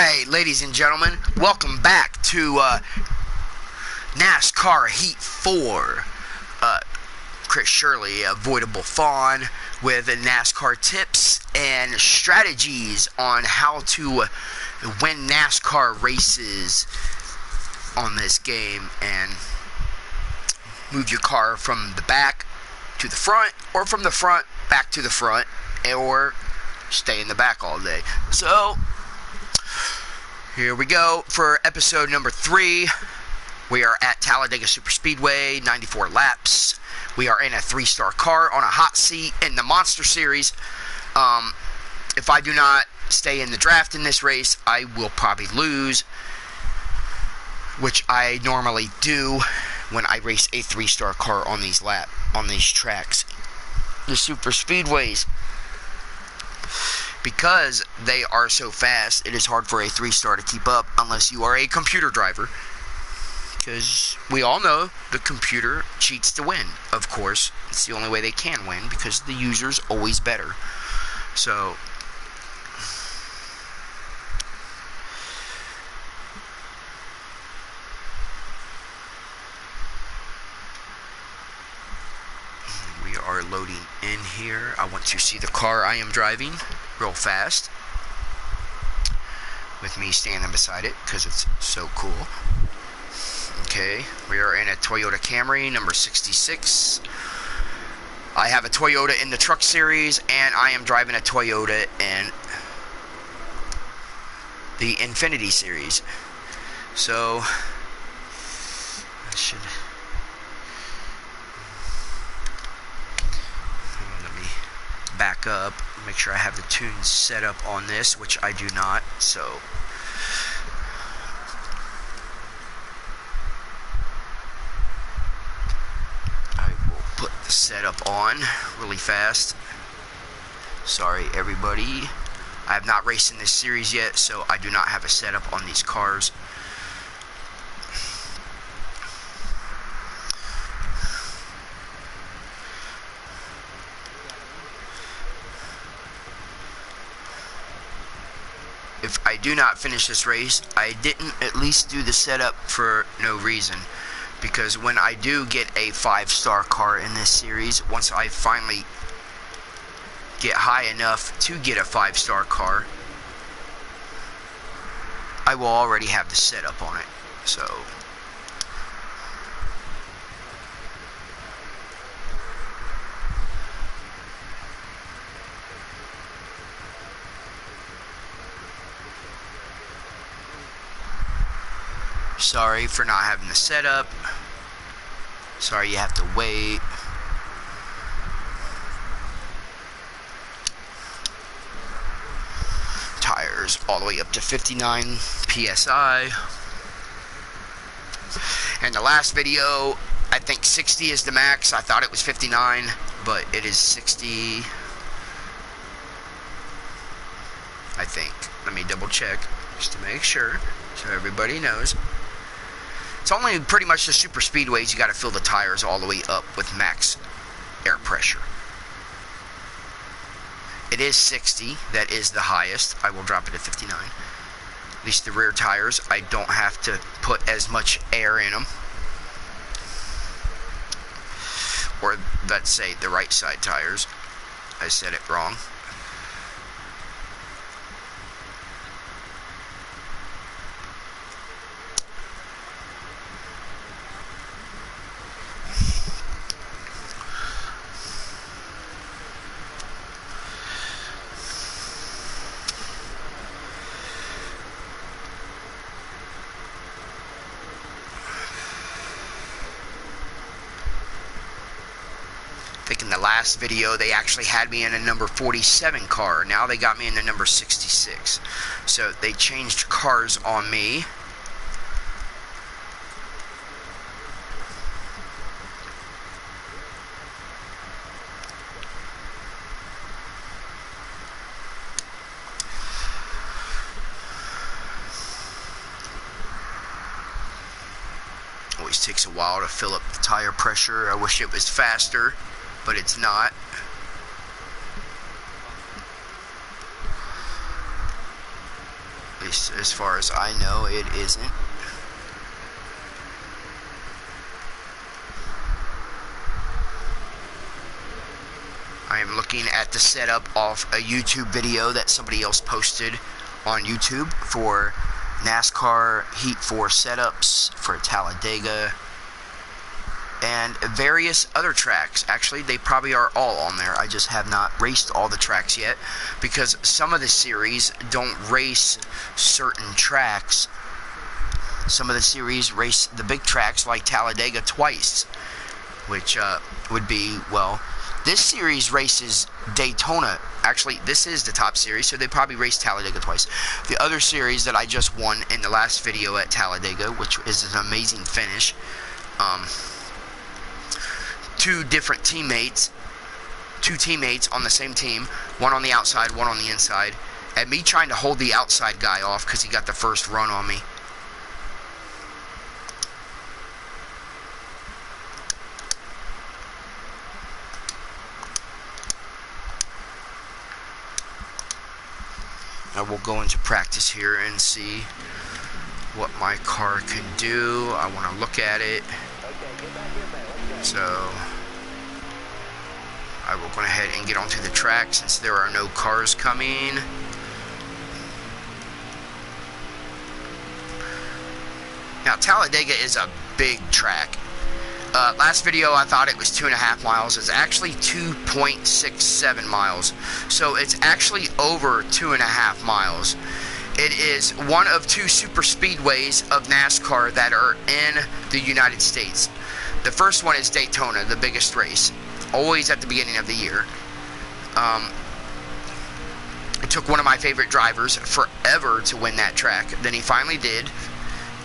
Alright, ladies and gentlemen, welcome back to NASCAR Heat 4. Chris Shirley, Avoidable Fawn, with NASCAR tips and strategies on how to win NASCAR races on this game and move your car from the back to the front, or from the front back to the front, or stay in the back all day. So here we go for episode number 3. We are at Talladega Superspeedway, 94 laps. We are in a 3-star car on a hot seat in the Monster Series. If I do not stay in the draft in this race, I will probably lose, which I normally do when I race a 3-star car on these tracks, the super speedways. Because they are so fast, it is hard for a 3-star to keep up unless you are a computer driver. Because we all know the computer cheats to win, of course. It's the only way they can win, because the user's always better. So we are loading in here. I want to see the car I am driving real fast, with me standing beside it, because it's so cool. Okay, we are in a Toyota Camry, number 66. I have a Toyota in the Truck Series, and I am driving a Toyota in the Infinity Series. So I should... let me back up, make sure I have the tunes set up on this, which I do not. So put the setup on really fast. Sorry everybody, I have not raced in this series yet, so I do not have a setup on these cars. If I do not finish this race, I didn't at least do the setup for no reason. Because when I do get a 5-star car in this series, once I finally get high enough to get a 5-star car, I will already have the setup on it. So sorry for not having the setup. Sorry you have to wait. Tires all the way up to 59 PSI. In the last video, I think 60 is the max. I thought it was 59, but it is 60. I think. Let me double check just to make sure, so everybody knows. It's only pretty much the super speedways you got to fill the tires all the way up with max air pressure. It is 60, that is the highest. I will drop it to 59. At least the rear tires, I don't have to put as much air in them. Or let's say the right side tires. I said it wrong. In the last video they actually had me in a number 47 car. Now they got me in the number 66. So they changed cars on me. Always takes a while to fill up the tire pressure. I wish it was faster, but it's not. least as far as I know, it isn't. I am looking at the setup of a YouTube video that somebody else posted on YouTube for NASCAR Heat 4 setups for Talladega and various other tracks. Actually, they probably are all on there. I just have not raced all the tracks yet because some of the series don't race certain tracks. Some of the series race the big tracks like Talladega twice, which would be, well, this series races Daytona. Actually, this is the top series, so they probably race Talladega twice. The other series that I just won in the last video at Talladega, which is an amazing finish. Two teammates on the same team, one on the outside, one on the inside, and me trying to hold the outside guy off because he got the first run on me. I will go into practice here and see what my car can do. I want to look at it. So I will go ahead and get onto the track since there are no cars coming. Now, Talladega is a big track. Last video I thought it was 2.5 miles. It's actually 2.67 miles. So it's actually over 2.5 miles. It is one of two super speedways of NASCAR that are in the United States. The first one is Daytona, the biggest race, always at the beginning of the year. It took one of my favorite drivers forever to win that track. Then he finally did,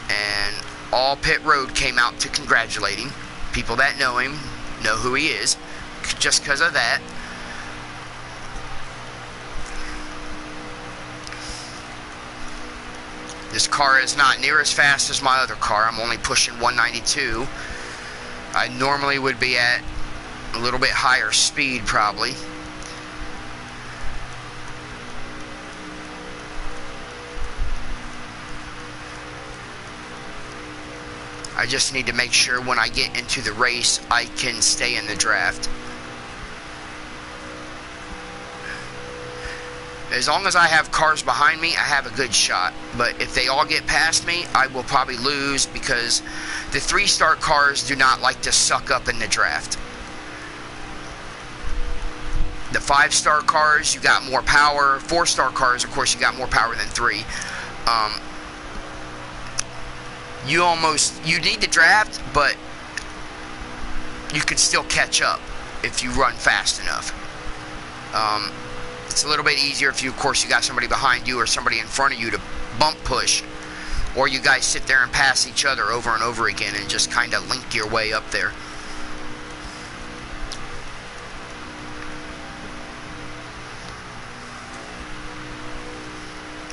and all pit road came out to congratulate him. People that know him know who he is, just because of that. This car is not near as fast as my other car. I'm only pushing 192. I normally would be at a little bit higher speed, probably. I just need to make sure when I get into the race, I can stay in the draft. As long as I have cars behind me, I have a good shot. But if they all get past me, I will probably lose because the 3-star cars do not like to suck up in the draft. The 5-star cars, you got more power. 4-star cars, of course, you got more power than 3. You need to draft, but you can still catch up if you run fast enough. It's a little bit easier if you got somebody behind you or somebody in front of you to bump push, or you guys sit there and pass each other over and over again and just kind of link your way up there.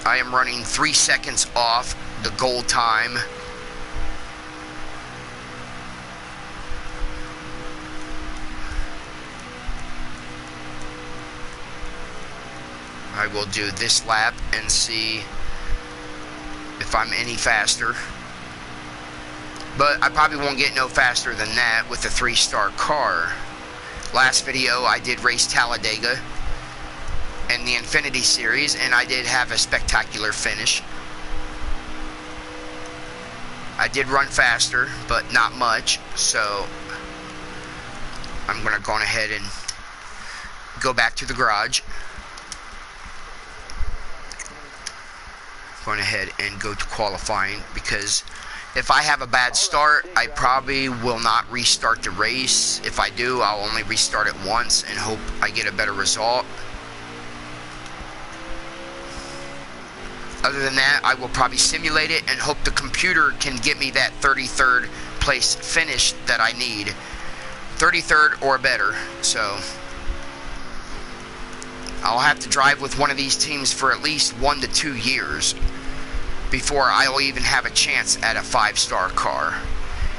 I am running 3 seconds off the goal time. I will do this lap and see if I'm any faster. But I probably won't get no faster than that with the 3-star car. Last video I did race Talladega in the Infinity Series, and I did have a spectacular finish. I did run faster, but not much, so I'm going to go on ahead and go back to the garage. Going ahead and go to qualifying, because if I have a bad start, I probably will not restart the race. If I do, I'll only restart it once and hope I get a better result. Other than that, I will probably simulate it and hope the computer can get me that 33rd place finish that I need. 33rd or better. So I'll have to drive with one of these teams for at least 1 to 2 years before I'll even have a chance at a 5-star car.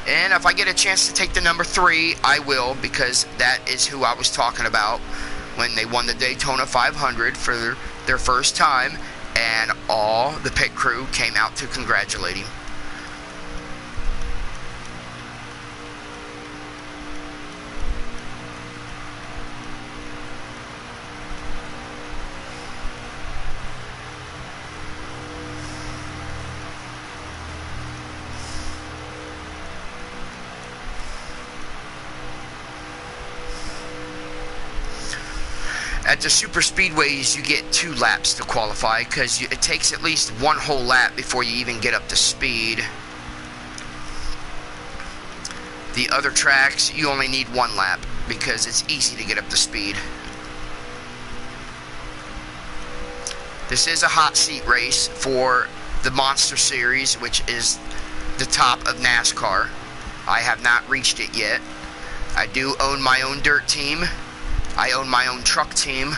And if I get a chance to take the number 3, I will, because that is who I was talking about when they won the Daytona 500 for their first time. and all the pit crew came out to congratulate him. At the super speedways, you get 2 laps to qualify, because it takes at least 1 whole lap before you even get up to speed. The other tracks, you only need 1 lap, because it's easy to get up to speed. This is a hot seat race for the Monster Series, which is the top of NASCAR. I have not reached it yet. I do own my own dirt team. I own my own truck team.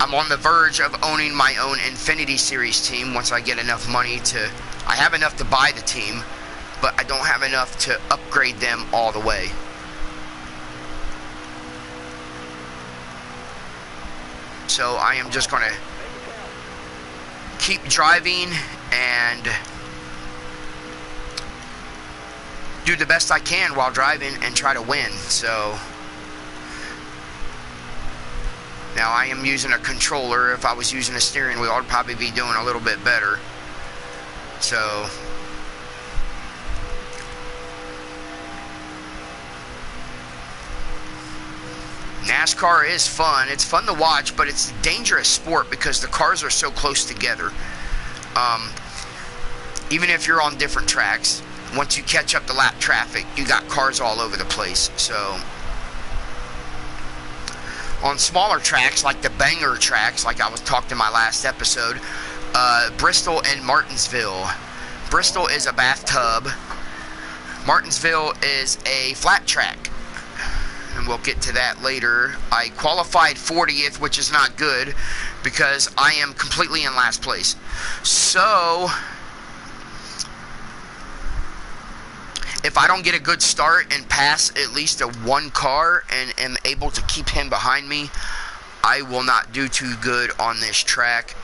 I'm on the verge of owning my own Infinity Series team once I get enough money to... I have enough to buy the team, but I don't have enough to upgrade them all the way. So I am just going to keep driving and do the best I can while driving and try to win. So... now I am using a controller. If I was using a steering wheel, I'd probably be doing a little bit better. So NASCAR is fun. It's fun to watch, but it's a dangerous sport because the cars are so close together. Even if you're on different tracks, once you catch up to lap traffic, you got cars all over the place. So on smaller tracks, like the banger tracks, like I was talking in my last episode, Bristol and Martinsville. Bristol is a bathtub. Martinsville is a flat track. And we'll get to that later. I qualified 40th, which is not good, because I am completely in last place. So if I don't get a good start and pass at least a 1 car and am able to keep him behind me, I will not do too good on this track.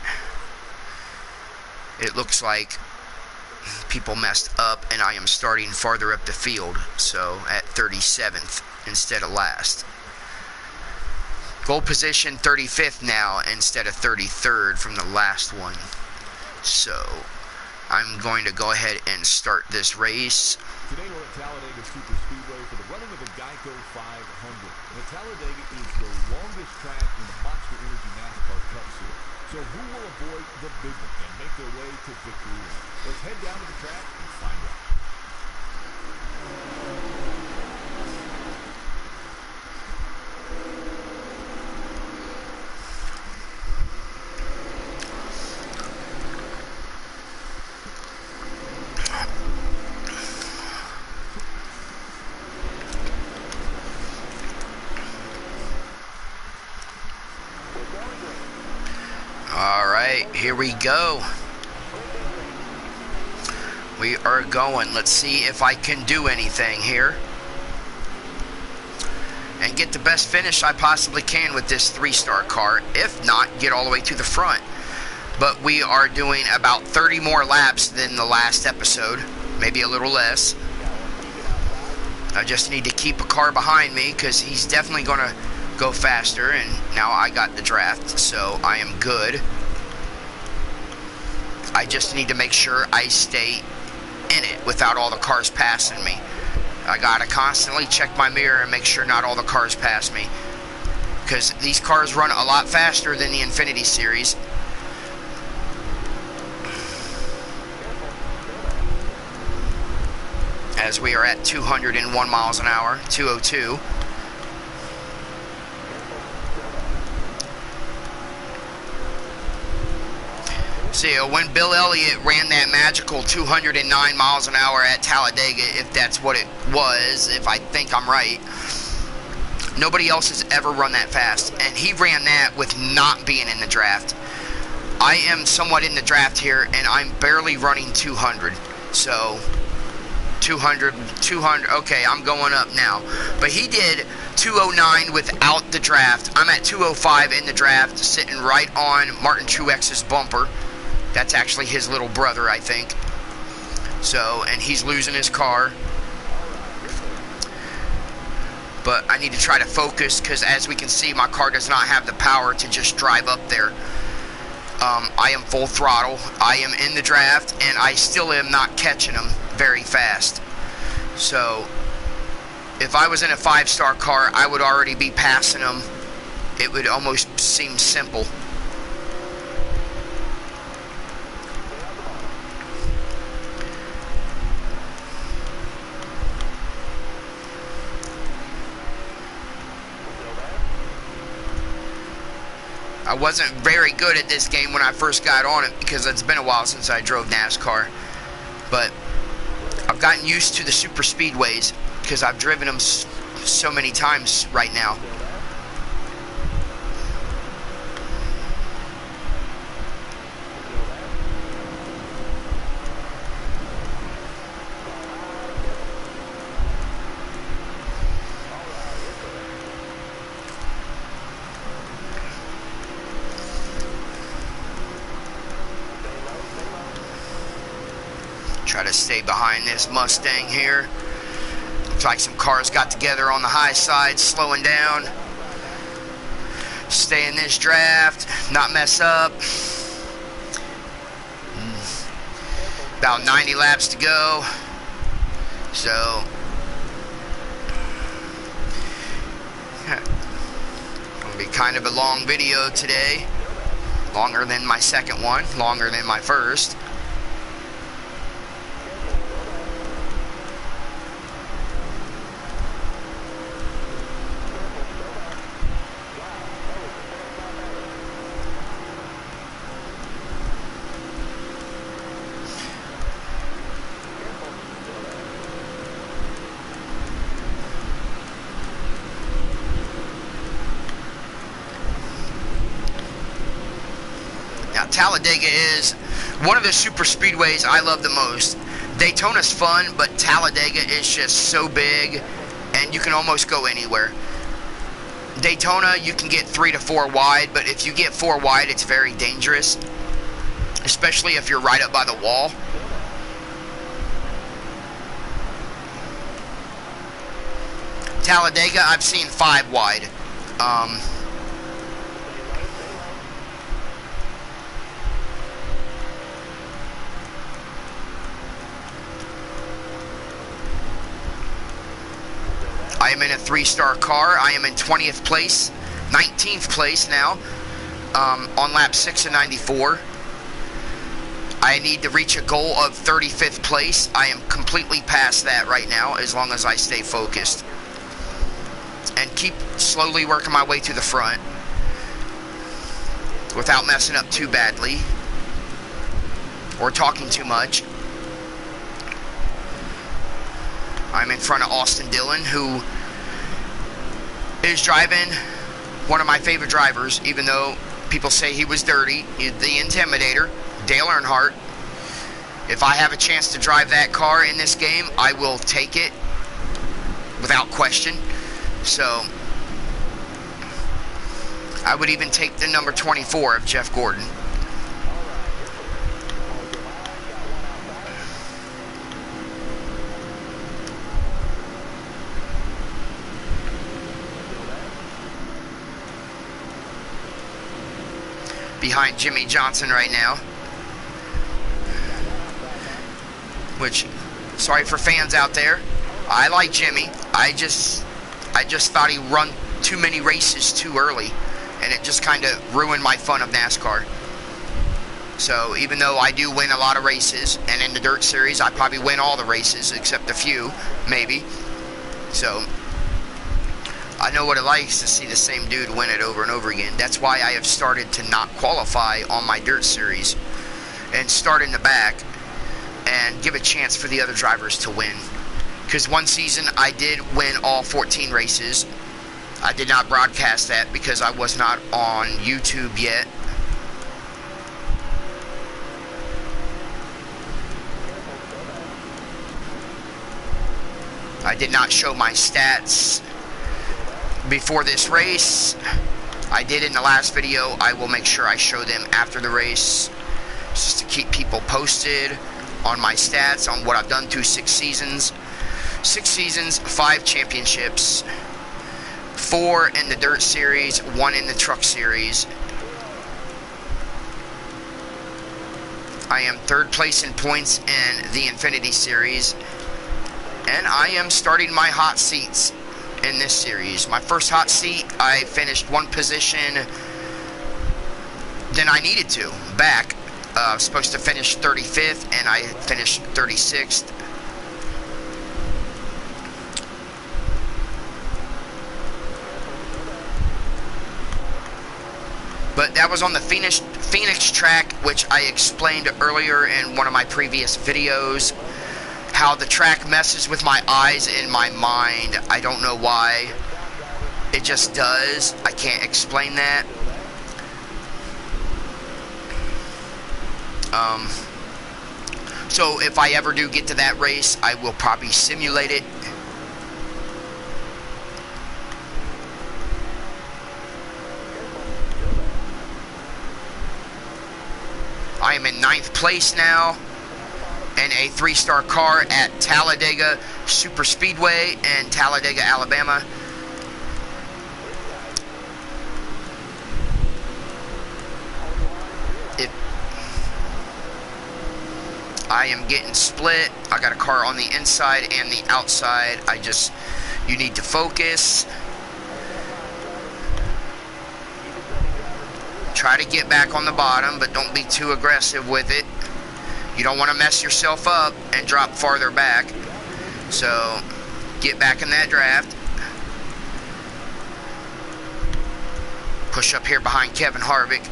It looks like people messed up and I am starting farther up the field, so at 37th instead of last. Goal position 35th now instead of 33rd from the last one. So I'm going to go ahead and start this race. Today we're at Talladega Superspeedway for the running of the Geico 500. Now, Talladega is the longest track in the Monster Energy NASCAR Cup Series. So who will avoid the big one and make their way to victory lane? Let's head down to the track and find out. Here we go. We are going. Let's see if I can do anything here and get the best finish I possibly can with this 3-star car. If not, get all the way to the front. But we are doing about 30 more laps than the last episode, maybe a little less. I just need to keep a car behind me because he's definitely going to go faster, and now I got the draft, so I am good. I just need to make sure I stay in it without all the cars passing me. I gotta constantly check my mirror and make sure not all the cars pass me, because these cars run a lot faster than the Infinity Series. As we are at 201 miles an hour, 202. See, when Bill Elliott ran that magical 209 miles an hour at Talladega, if that's what it was, if I think I'm right, nobody else has ever run that fast. And he ran that with not being in the draft. I am somewhat in the draft here, and I'm barely running 200. So 200, okay, I'm going up now. But he did 209 without the draft. I'm at 205 in the draft, sitting right on Martin Truex's bumper. That's actually his little brother, I think. So, and he's losing his car. But I need to try to focus, because as we can see, my car does not have the power to just drive up there. I am full throttle. I am in the draft, and I still am not catching them very fast. So, if I was in a 5-star car, I would already be passing them. It would almost seem simple. I wasn't very good at this game when I first got on it, because it's been a while since I drove NASCAR. But I've gotten used to the super speedways, because I've driven them so many times right now. Try to stay behind this Mustang here. Looks like some cars got together on the high side, slowing down. Stay in this draft, not mess up. About 90 laps to go. So, gonna be kind of a long video today. Longer than my second one, longer than my first. Now, Talladega is one of the super speedways I love the most. Daytona's fun, but Talladega is just so big, and you can almost go anywhere. Daytona, you can get 3 to 4 wide, but if you get 4 wide, it's very dangerous, especially if you're right up by the wall. Talladega, I've seen 5 wide. I am in a 3-star car. I am in 20th place, 19th place now, on lap 6 of 94. I need to reach a goal of 35th place. I am completely past that right now, as long as I stay focused and keep slowly working my way to the front without messing up too badly or talking too much. I'm in front of Austin Dillon, who is driving one of my favorite drivers, even though people say he was dirty. The Intimidator, Dale Earnhardt. If I have a chance to drive that car in this game, I will take it without question. So, I would even take the number 24 of Jeff Gordon. Behind Jimmy Johnson right now, which, sorry for fans out there, I like Jimmy. I just thought he run too many races too early, and it just kind of ruined my fun of NASCAR. So even though I do win a lot of races, and in the Dirt Series I probably win all the races except a few, maybe. So I know what it likes to see the same dude win it over and over again. That's why I have started to not qualify on my Dirt Series and start in the back and give a chance for the other drivers to win. Because one season I did win all 14 races. I did not broadcast that because I was not on YouTube yet. I did not show my stats before this race. I did in the last video. I will make sure I show them after the race, just to keep people posted on my stats, on what I've done through 6 seasons. 6 seasons, 5 championships, 4 in the Dirt Series, 1 in the Truck Series. I am 3rd place in points in the Infinity Series, and I am starting my hot seats in this series. My first hot seat, I finished 1 position than I needed to back. I was supposed to finish 35th, and I finished 36th. But that was on the Phoenix track, which I explained earlier in one of my previous videos, how the track messes with my eyes and my mind. I don't know why. It just does. I can't explain that. So if I ever do get to that race, I will probably simulate it. I am in 9th place now in a 3-star car at Talladega Super Speedway in Talladega, Alabama. I am getting split. I got a car on the inside and the outside. You need to focus. Try to get back on the bottom, but don't be too aggressive with it. You don't want to mess yourself up and drop farther back. So, get back in that draft. Push up here behind Kevin Harvick.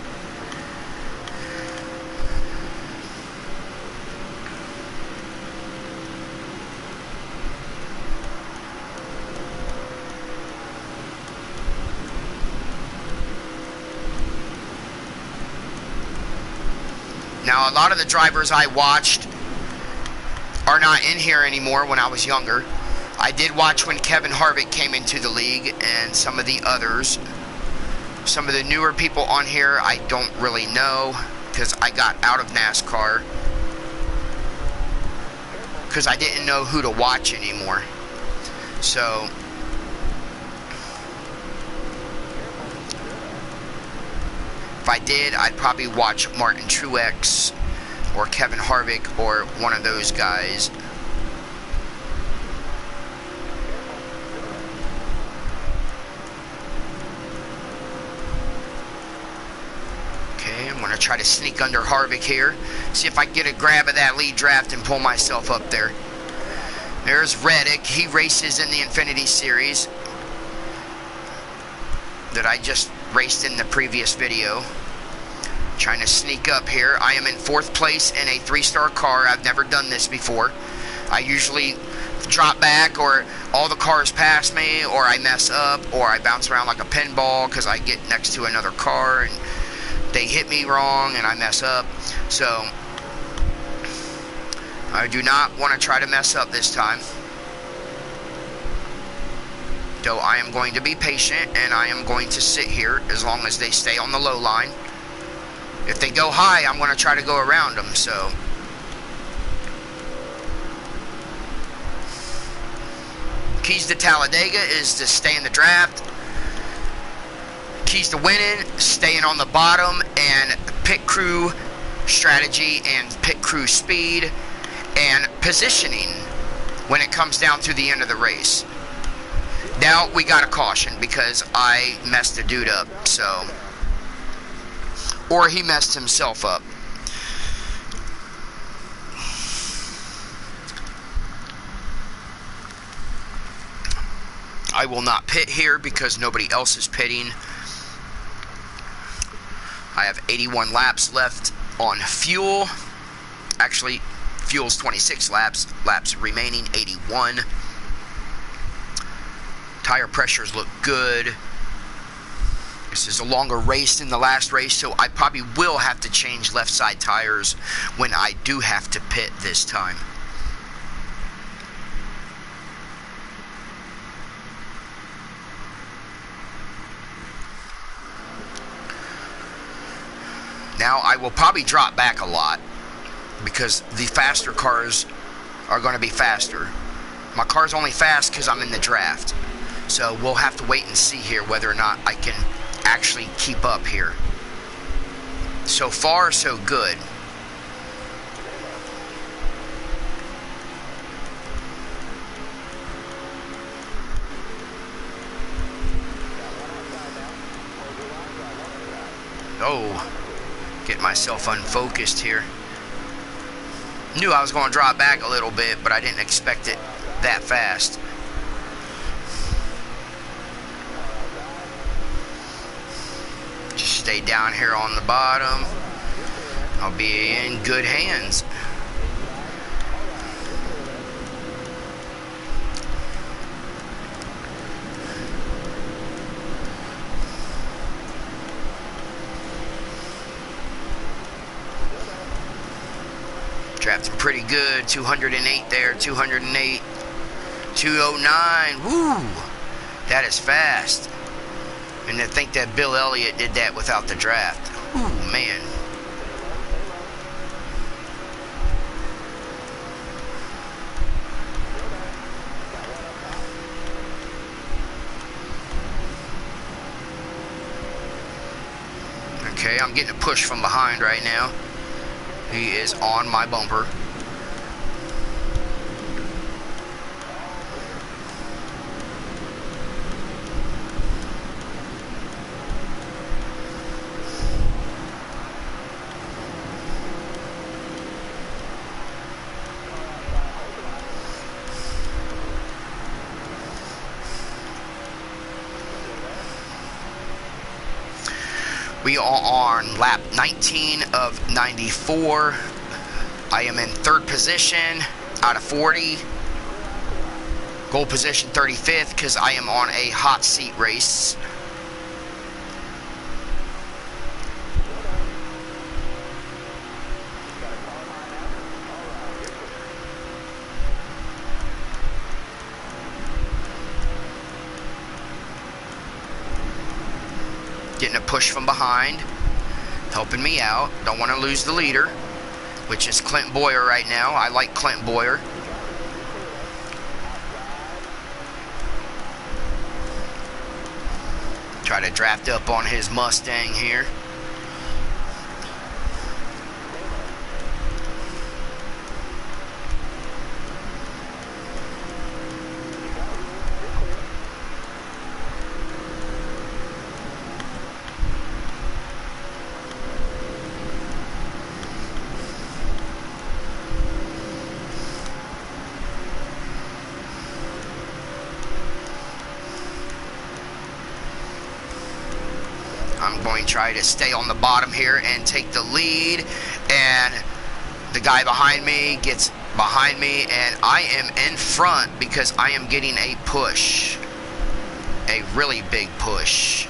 Now, a lot of the drivers I watched are not in here anymore when I was younger. I did watch when Kevin Harvick came into the league and some of the others. Some of the newer people on here I don't really know because I got out of NASCAR because I didn't know who to watch anymore. So if I did, I'd probably watch Martin Truex or Kevin Harvick or one of those guys. Okay, I'm going to try to sneak under Harvick here. See if I can get a grab of that lead draft and pull myself up there. There's Reddick. He races in the Infinity Series that I just raced in the previous video. Trying to sneak up here. I am in 4th place in a 3-star car. I've never done this before. I usually drop back, or all the cars pass me, or I mess up, or I bounce around like a pinball because I get next to another car and they hit me wrong and I mess up. So I do not want to try to mess up this time. Though I am going to be patient and I am going to sit here as long as they stay on the low line. If they go high, I'm going to try to go around them. So keys to Talladega is to stay in the draft. Keys to winning, staying on the bottom, and pit crew strategy and pit crew speed and positioning when it comes down to the end of the race. Now we got a caution because I messed the dude up, so, or he messed himself up. I will not pit here because nobody else is pitting. I have 81 laps left on fuel. Actually, fuel's 26 laps. Laps remaining 81. Tire pressures look good. This is a longer race than the last race, so I probably will have to change left side tires when I do have to pit this time. Now, I will probably drop back a lot because the faster cars are going to be faster. My car's only fast because I'm in the draft. So we'll have to wait and see here whether or not I can actually keep up here. So far, so good. Oh, get myself unfocused here. Knew I was going to drop back a little bit, but I didn't expect it that fast. Just stay down here on the bottom. I'll be in good hands. Drafting pretty good. 208 there. 208. 209. Woo! That is fast. And to think that Bill Elliott did that without the draft. Ooh, man. Okay, I'm getting a push from behind right now. He is on my bumper. We are on lap 19 of 94. I am in third position out of 40. Goal position 35th because I am on a hot seat race. Getting a push from behind, helping me out. Don't want to lose the leader, which is Clint Boyer right now. I like Clint Boyer. Try to draft up on his Mustang here. I'm going to try to stay on the bottom here and take the lead, and the guy behind me gets behind me, and I am in front because I am getting a push, a really big push.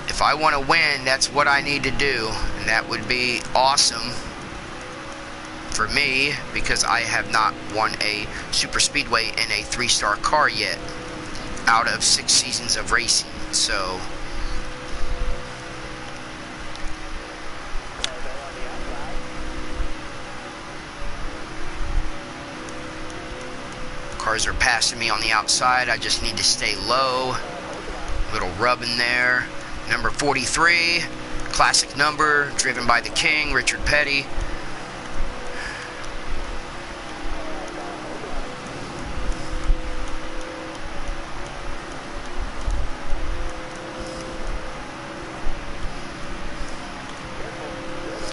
If I want to win, that's what I need to do, and that would be awesome for me because I have not won a super speedway in a 3-star car yet out of 6 seasons of racing. So cars are passing me on the outside. I just need to stay low. Little rub in there. Number 43, classic number, driven by the King, Richard Petty.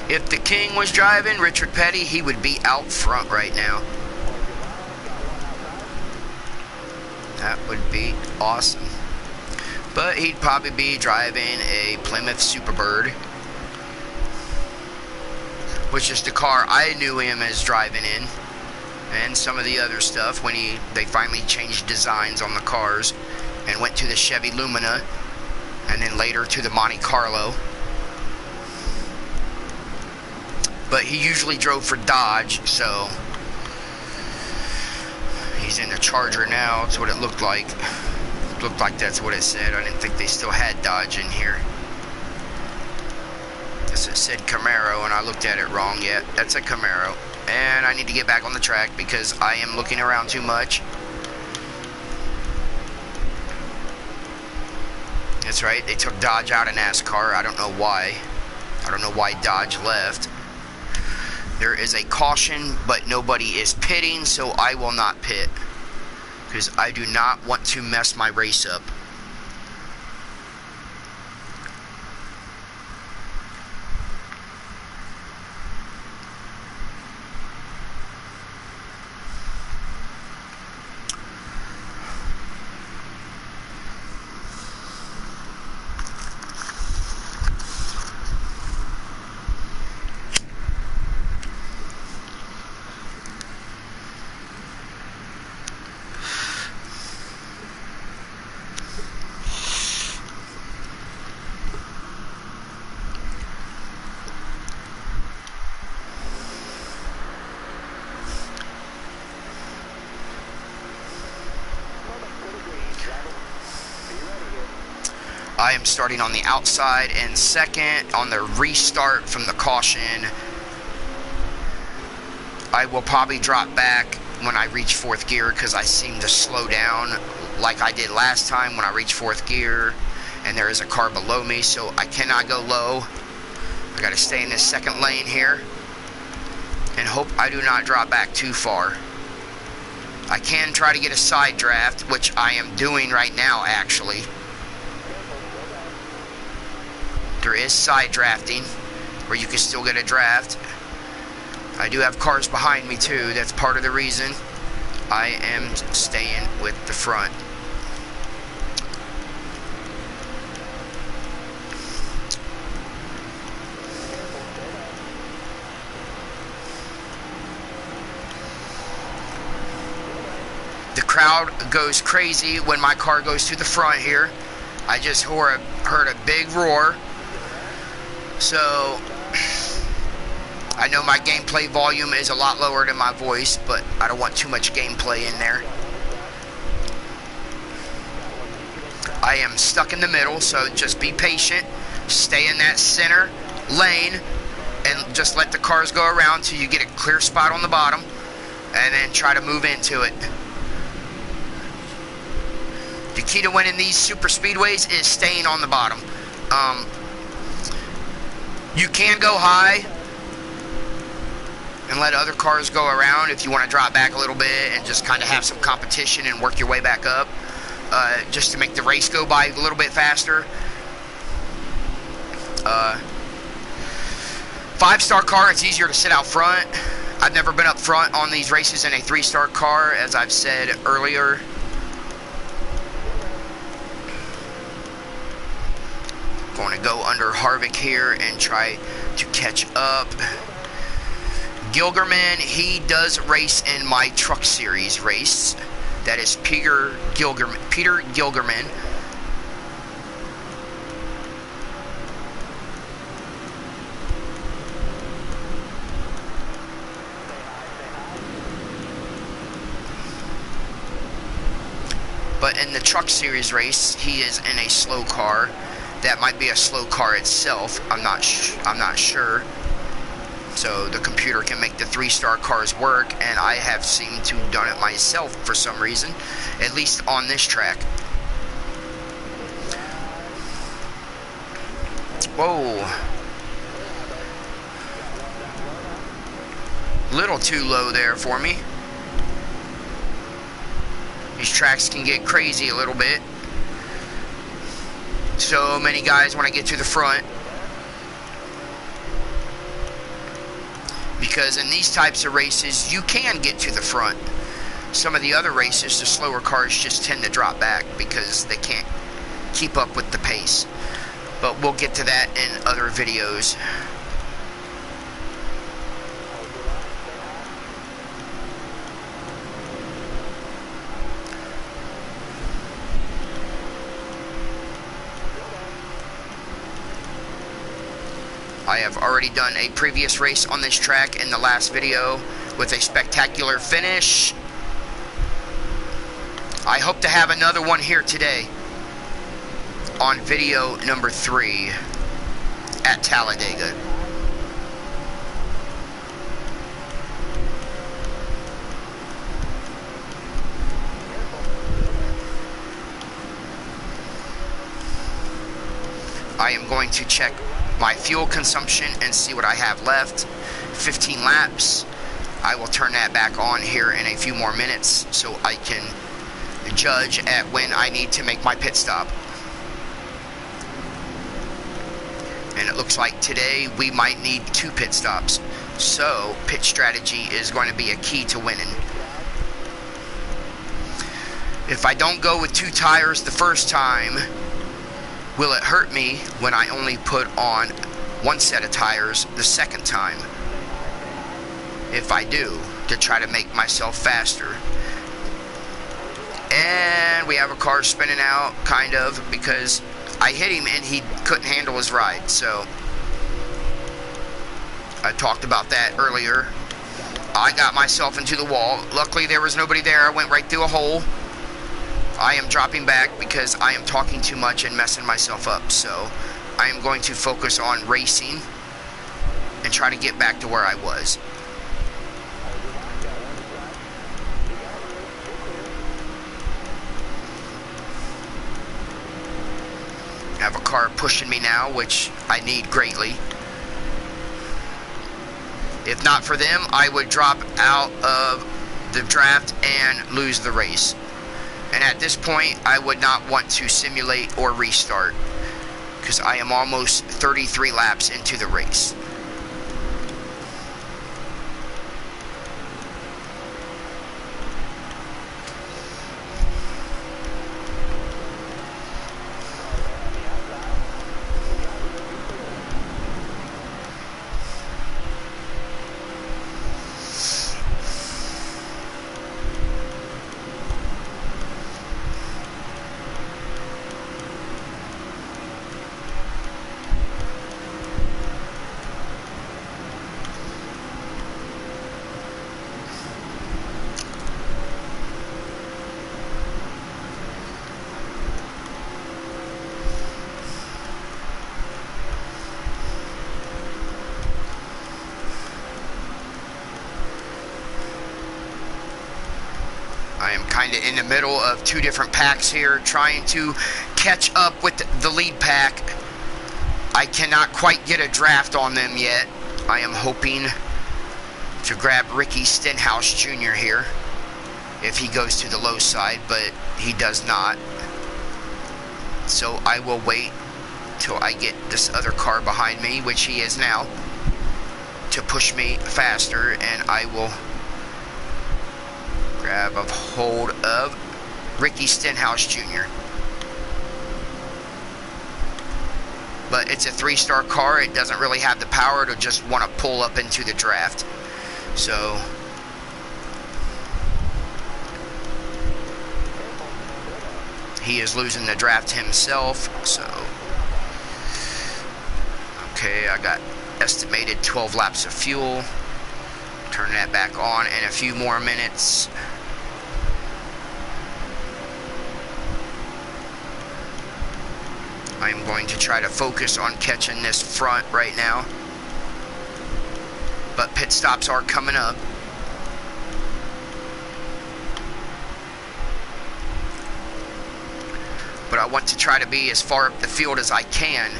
If the King was driving, Richard Petty, he would be out front right now. That would be awesome. But he'd probably be driving a Plymouth Superbird, which is the car I knew him as driving in, and some of the other stuff when they finally changed designs on the cars and went to the Chevy Lumina and then later to the Monte Carlo. But he usually drove for Dodge, so he's in the Charger now. That's what it looked like. Looked like that's what it said. I didn't think they still had Dodge in here. Guess it said Camaro and I looked at it wrong. Yeah, that's a Camaro. And I need to get back on the track because I am looking around too much. That's right, they took Dodge out of NASCAR. I don't know why. I don't know why Dodge left. There is a caution, but nobody is pitting, so I will not pit. Because I do not want to mess my race up. I am starting on the outside and second on the restart from the caution. I will probably drop back when I reach fourth gear because I seem to slow down like I did last time when I reached fourth gear and there is a car below me, so I cannot go low. I got to stay in this second lane here and hope I do not drop back too far. I can try to get a side draft, which I am doing right now actually. There is side drafting where you can still get a draft. I do have cars behind me too. That's part of the reason I am staying with the front. The crowd goes crazy when my car goes to the front here. I just heard a big roar. So, I know my gameplay volume is a lot lower than my voice, but I don't want too much gameplay in there. I am stuck in the middle, so just be patient. Stay in that center lane, and just let the cars go around till you get a clear spot on the bottom, and then try to move into it. The key to winning these super speedways is staying on the bottom. You can go high and let other cars go around if you want to drop back a little bit and just kind of have some competition and work your way back up, just to make the race go by a little bit faster. 5-star car, it's easier to sit out front. I've never been up front on these races in a 3-star car, as I've said earlier. Going to go under Harvick here and try to catch up. Gilgerman, he does race in my Truck Series race. That is Peter Gilgerman. But in the Truck Series race, he is in a slow car. That might be a slow car itself. I'm not sure. So the computer can make the 3-star cars work, and I have seemed to have done it myself for some reason, at least on this track. Whoa. Little too low there for me. These tracks can get crazy a little bit. So many guys want to get to the front. Because in these types of races, you can get to the front. Some of the other races, the slower cars just tend to drop back because they can't keep up with the pace. But we'll get to that in other videos. I have already done a previous race on this track in the last video with a spectacular finish. I hope to have another one here today on video number 3 at Talladega. I am going to check my fuel consumption and see what I have left. 15 laps. I will turn that back on here in a few more minutes so I can judge at when I need to make my pit stop. And it looks like today we might need 2 pit stops. So pit strategy is going to be a key to winning. If I don't go with 2 tires the first time, will it hurt me when I only put on 1 set of tires the second time? If I do, to try to make myself faster. And we have a car spinning out, kind of, because I hit him and he couldn't handle his ride. So I talked about that earlier. I got myself into the wall. Luckily there was nobody there. I went right through a hole. I am dropping back because I am talking too much and messing myself up. So I am going to focus on racing and try to get back to where I was. I have a car pushing me now, which I need greatly. If not for them, I would drop out of the draft and lose the race. And at this point, I would not want to simulate or restart, because I am almost 33 laps into the race. I am kind of in the middle of 2 different packs here, trying to catch up with the lead pack. I cannot quite get a draft on them yet. I am hoping to grab Ricky Stenhouse Jr. here if he goes to the low side, but he does not. So I will wait till I get this other car behind me, which he is now, to push me faster, and I will grab a hold of Ricky Stenhouse Jr. But it's a 3-star car. It doesn't really have the power to just want to pull up into the draft. So he is losing the draft himself. So okay, I got estimated 12 laps of fuel. Turn that back on in a few more minutes. I am going to try to focus on catching this front right now. But pit stops are coming up. But I want to try to be as far up the field as I can,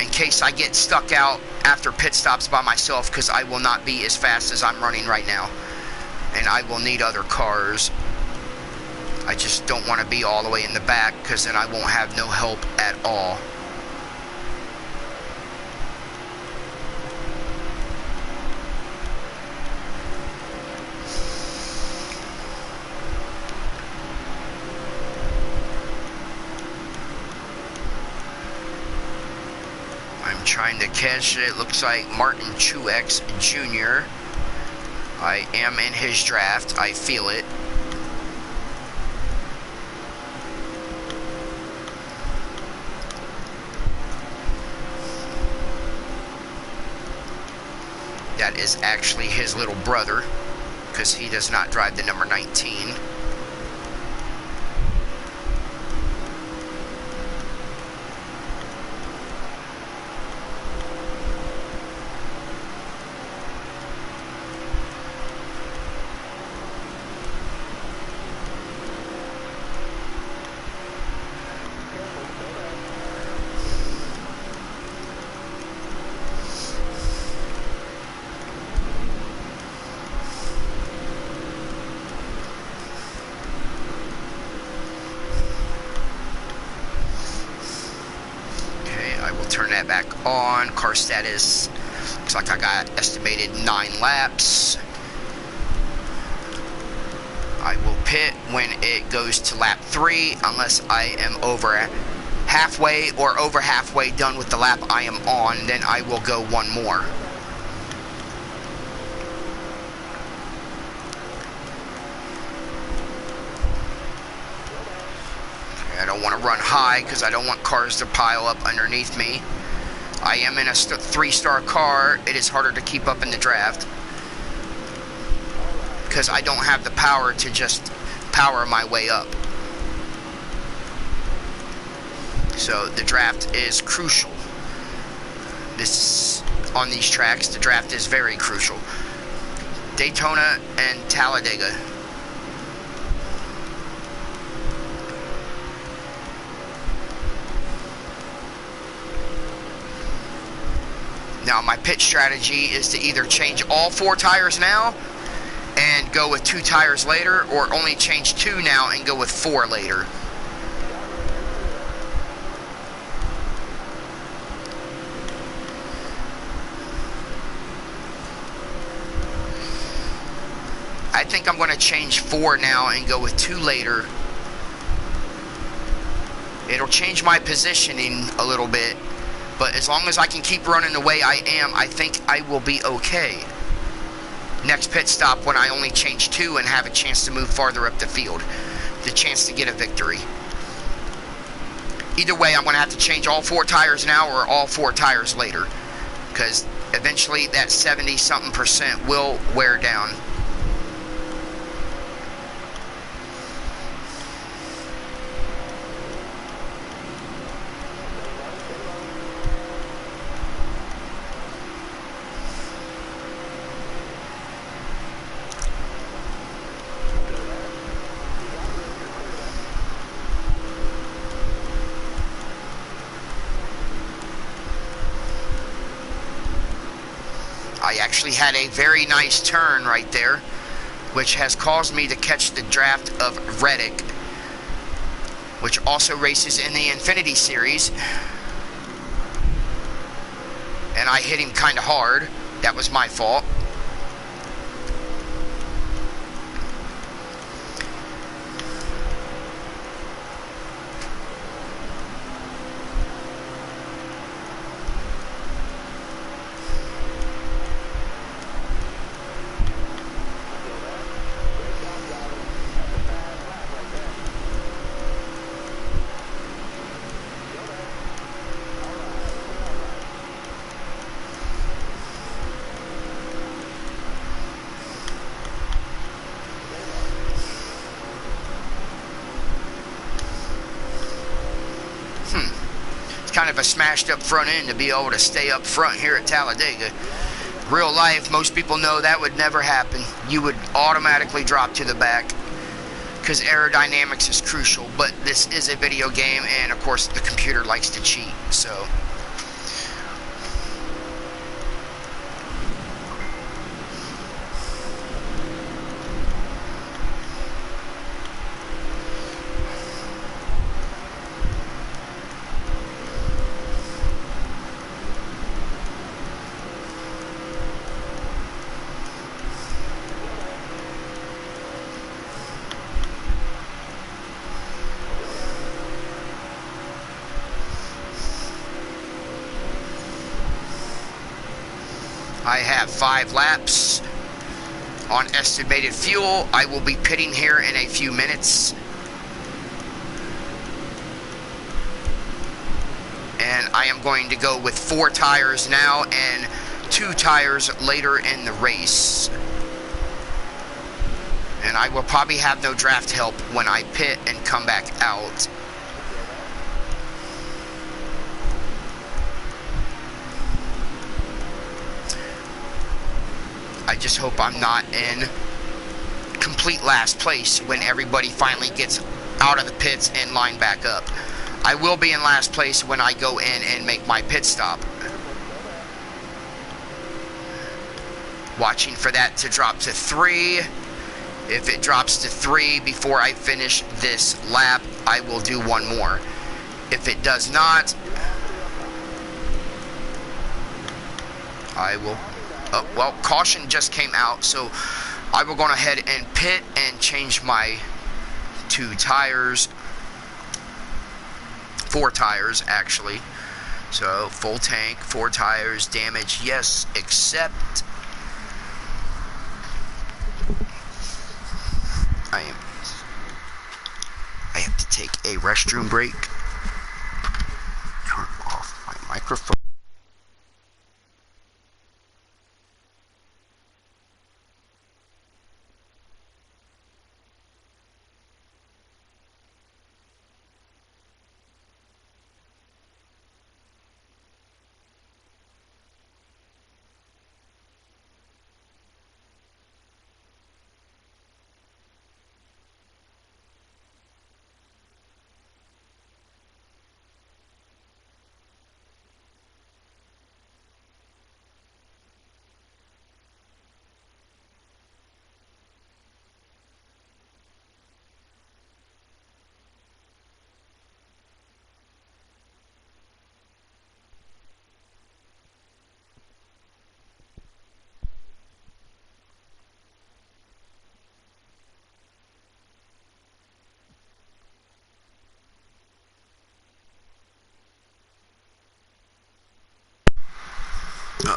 in case I get stuck out after pit stops by myself, because I will not be as fast as I'm running right now. And I will need other cars. I just don't want to be all the way in the back, because then I won't have no help at all. I'm trying to catch it. It looks like Martin Truex Jr. I am in his draft. I feel it. That is actually his little brother. because he does not drive the number 19. Turn that back on. Car status looks like I got estimated 9 laps. I will pit when it goes to lap 3 unless I am over halfway or over halfway done with the lap I am on. Then I will go one more. I don't want to run high because I don't want cars to pile up underneath me. I am in a 3-star car. It is harder to keep up in the draft because I don't have the power to just power my way up. So the draft is crucial. On these tracks, the draft is very crucial. Daytona and Talladega. Now my pit strategy is to either change all 4 tires now and go with 2 tires later, or only change 2 now and go with 4 later. I think I'm going to change 4 now and go with 2 later. It'll change my positioning a little bit. But as long as I can keep running the way I am, I think I will be okay. Next pit stop when I only change 2 and have a chance to move farther up the field. The chance to get a victory. Either way, I'm going to have to change all 4 tires now or all 4 tires later. Because eventually that 70-something% will wear down. I actually had a very nice turn right there, which has caused me to catch the draft of Reddick, which also races in the Infinity Series. And I hit him kind of hard. That was my fault. Kind of a smashed up front end to be able to stay up front here at Talladega. Real life, most people know that would never happen. You would automatically drop to the back because aerodynamics is crucial, but this is a video game and of course the computer likes to cheat, so I have 5 laps on estimated fuel. I will be pitting here in a few minutes. And I am going to go with 4 tires now and 2 tires later in the race. And I will probably have no draft help when I pit and come back out. I just hope I'm not in complete last place when everybody finally gets out of the pits and line back up. I will be in last place when I go in and make my pit stop. Watching for that to drop to 3. If it drops to 3 before I finish this lap, I will do one more. If it does not, I will... Oh, well, caution just came out, so I will go ahead and pit and change my 2 tires. 4 tires, actually. So, full tank, 4 tires, damage, yes, accept. I have to take a restroom break. Turn off my microphone.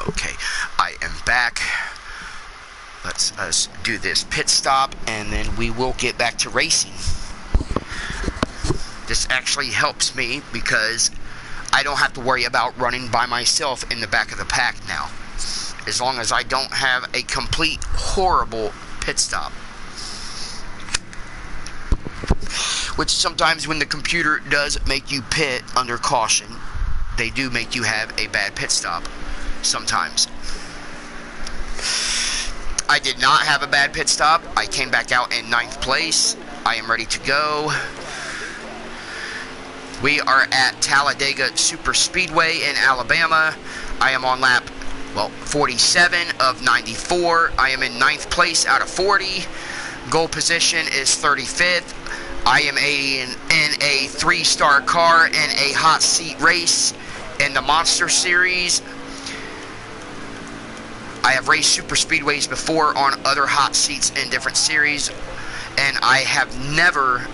Okay, I am back. Let's us do this pit stop, and then we will get back to racing. This actually helps me because I don't have to worry about running by myself in the back of the pack now, as long as I don't have a complete horrible pit stop. Which sometimes when the computer does make you pit under caution, they do make you have a bad pit stop. Sometimes. I did not have a bad pit stop. I came back out in 9th place. I am ready to go. We are at Talladega Super Speedway in Alabama. I am on lap, well, 47 of 94. I am in 9th place out of 40. Goal position is 35th. I am in a 3-star car in a hot seat race in the Monster Series. I have raced super speedways before on other hot seats in different series, and I have never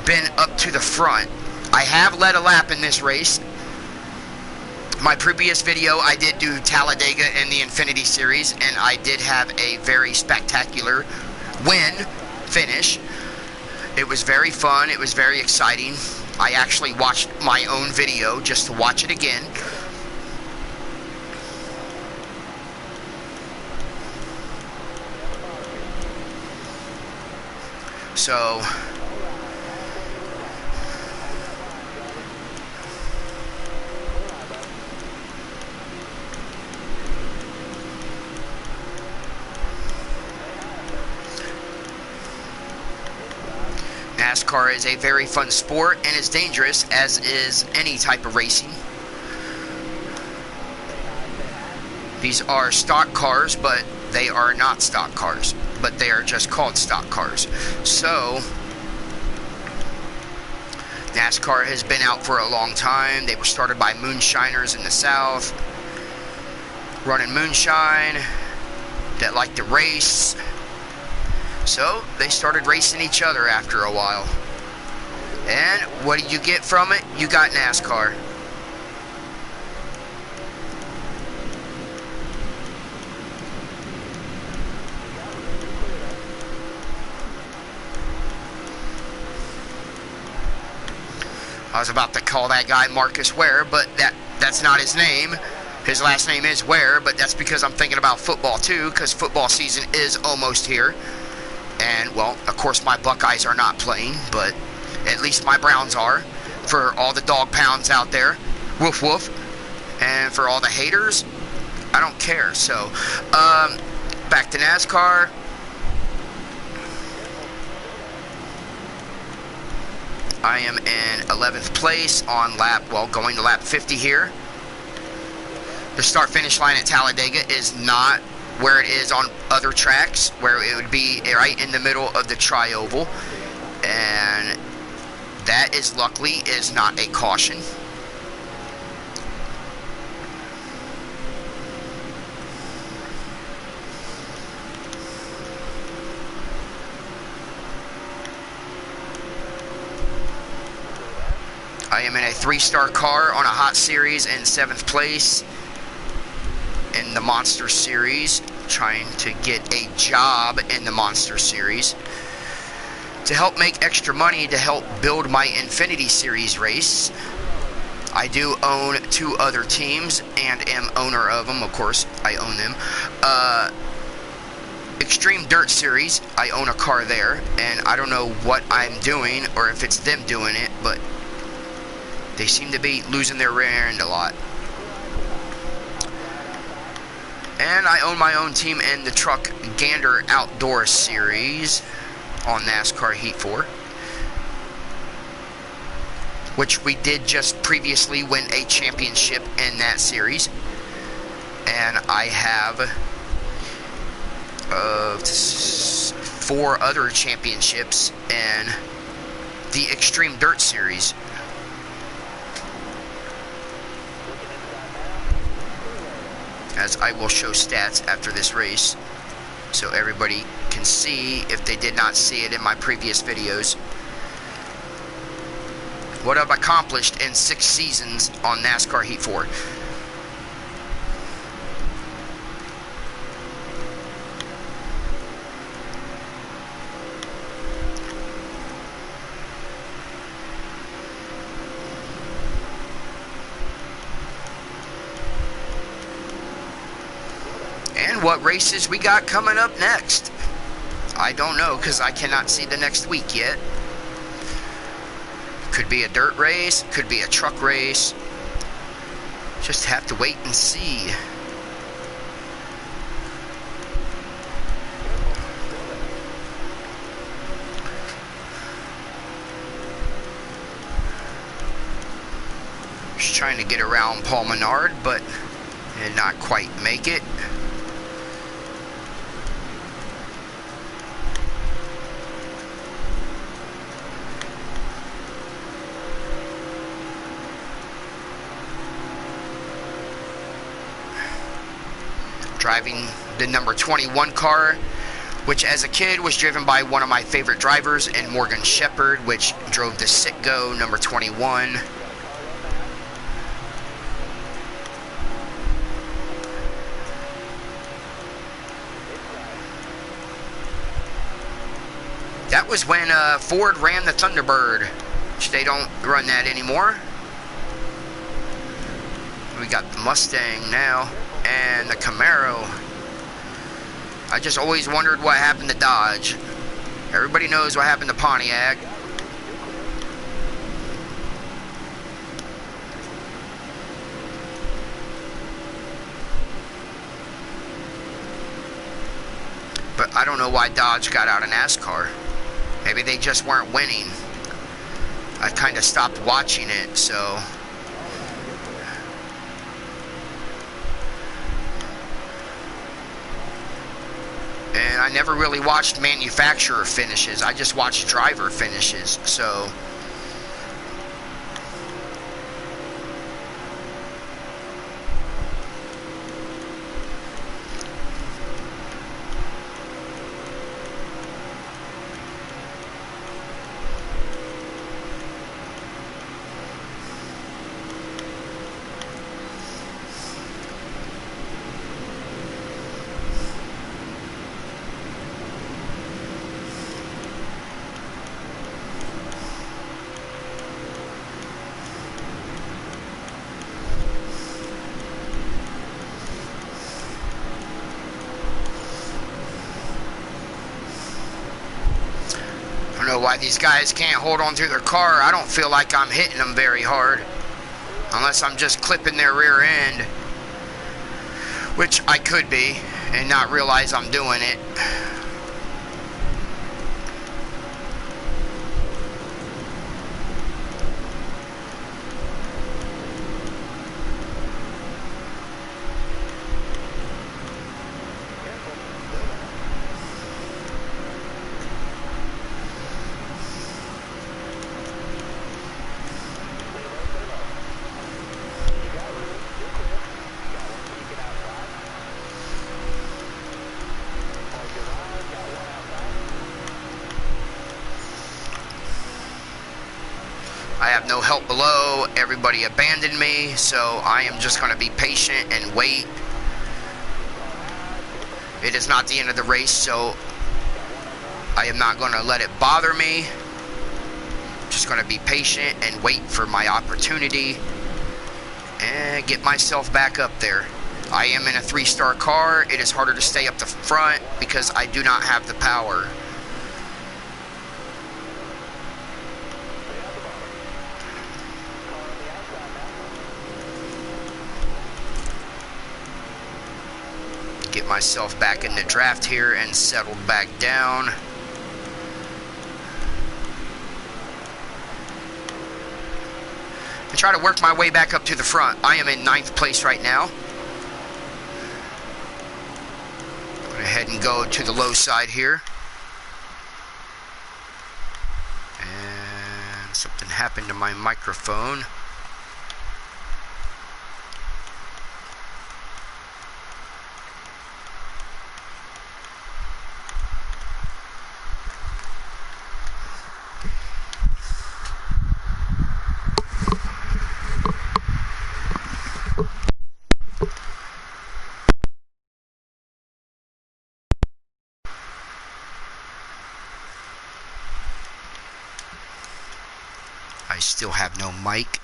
been up to the front. I have led a lap in this race. My previous video, I did do Talladega in the Infinity Series, and I did have a very spectacular finish. It was very fun. It was very exciting. I actually watched my own video just to watch it again. So, NASCAR is a very fun sport and is dangerous, as is any type of racing. These are stock cars, but they are not stock cars, but they are just called stock cars. So, NASCAR has been out for a long time. They were started by moonshiners in the South, running moonshine, that like to race. So, they started racing each other after a while. And what did you get from it? You got NASCAR. I was about to call that guy Marcus Ware, but that's not his name. His last name is Ware, but that's because I'm thinking about football too, because football season is almost here. And, well, of course my Buckeyes are not playing, but at least my Browns are. For all the dog pounds out there, woof woof. And for all the haters, I don't care. So, back to NASCAR. I am in 11th place on going to lap 50 here. The start-finish line at Talladega is not where it is on other tracks, where it would be right in the middle of the tri-oval. And that is luckily is not a caution. I am in a 3-star car on a hot series in 7th place in the Monster Series, trying to get a job in the Monster Series to help make extra money to help build my Infinity Series race. I do own 2 other teams and am owner of them. Of course, I own them. Extreme Dirt Series, I own a car there, and I don't know what I'm doing or if it's them doing it, but they seem to be losing their rear end a lot. And I own my own team in the Truck Gander Outdoor Series on NASCAR Heat 4, which we did just previously win a championship in that series. And I have 4 other championships in the Extreme Dirt Series. As I will show stats after this race, so everybody can see, if they did not see it in my previous videos, what I've accomplished in 6 seasons on NASCAR Heat 4. And what races we got coming up next, I don't know, because I cannot see the next week yet. Could be a dirt race, could be a truck race. Just have to wait and see. Just trying to get around Paul Menard, but did not quite make it. Driving the number 21 car, which as a kid was driven by one of my favorite drivers, and Morgan Shepherd, which drove the Citgo number 21. That was when Ford ran the Thunderbird, which they don't run that anymore. We got the Mustang now. And the Camaro. I just always wondered what happened to Dodge. Everybody knows what happened to Pontiac. But I don't know why Dodge got out of NASCAR. Maybe they just weren't winning. I kind of stopped watching it, so... And I never really watched manufacturer finishes. I just watched driver finishes. So why these guys can't hold on to their car. I don't feel like I'm hitting them very hard. Unless I'm just clipping their rear end. Which I could be and not realize I'm doing it. I have no help below. Everybody abandoned me, so I am just going to be patient and wait. It is not the end of the race, so I am not going to let it bother me. Just going to be patient and wait for my opportunity and get myself back up there. I am in a 3-star car. It is harder to stay up the front because I do not have the power. Get myself back in the draft here and settled back down. And try to work my way back up to the front. I am in 9th place right now. Go ahead and go to the low side here. And something happened to my microphone. I still have no mic.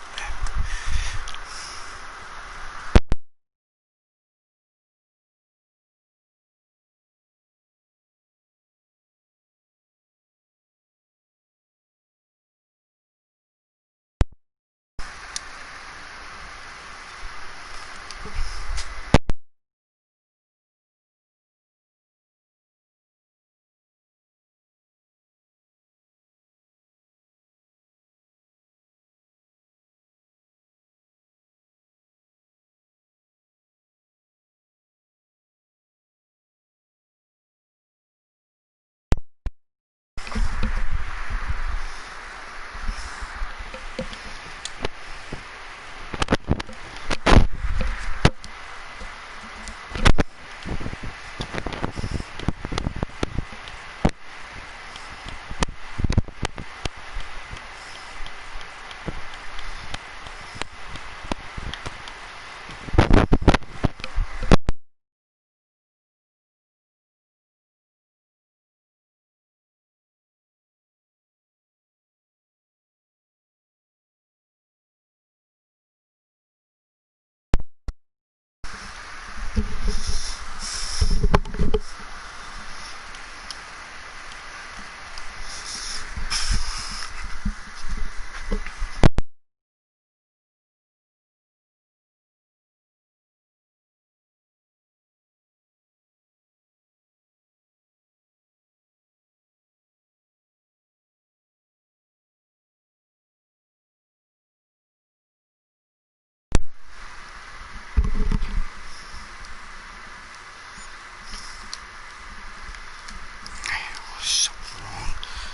Something wrong.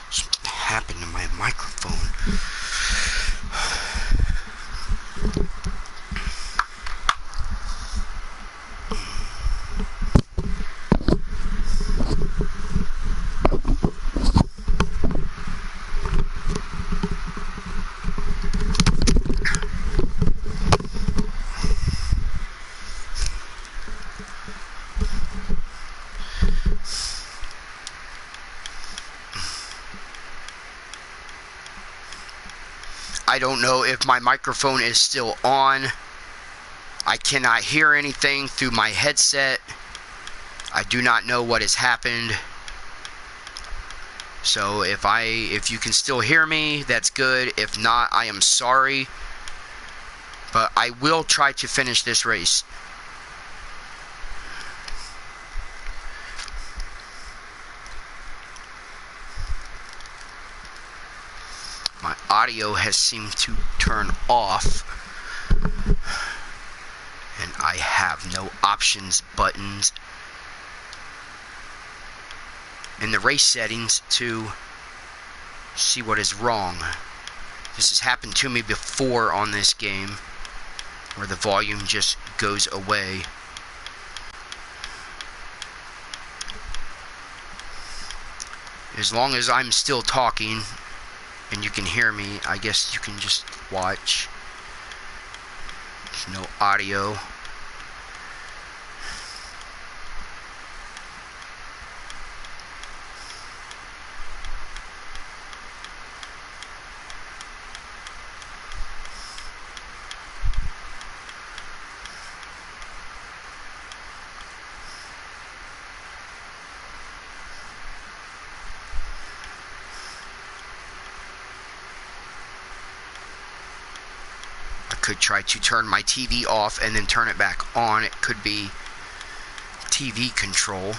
Something happened to my microphone. I don't know if my microphone is still on. I cannot hear anything through my headset. I do not know what has happened. So if you can still hear me, that's good. If not, I am sorry. But I will try to finish this race. My audio has seemed to turn off. And I have no options buttons in the race settings to see what is wrong. This has happened to me before on this game, where the volume just goes away. As long as I'm still talking and you can hear me, I guess you can just watch. There's no audio. Could try to turn my TV off and then turn it back on. It could be TV control.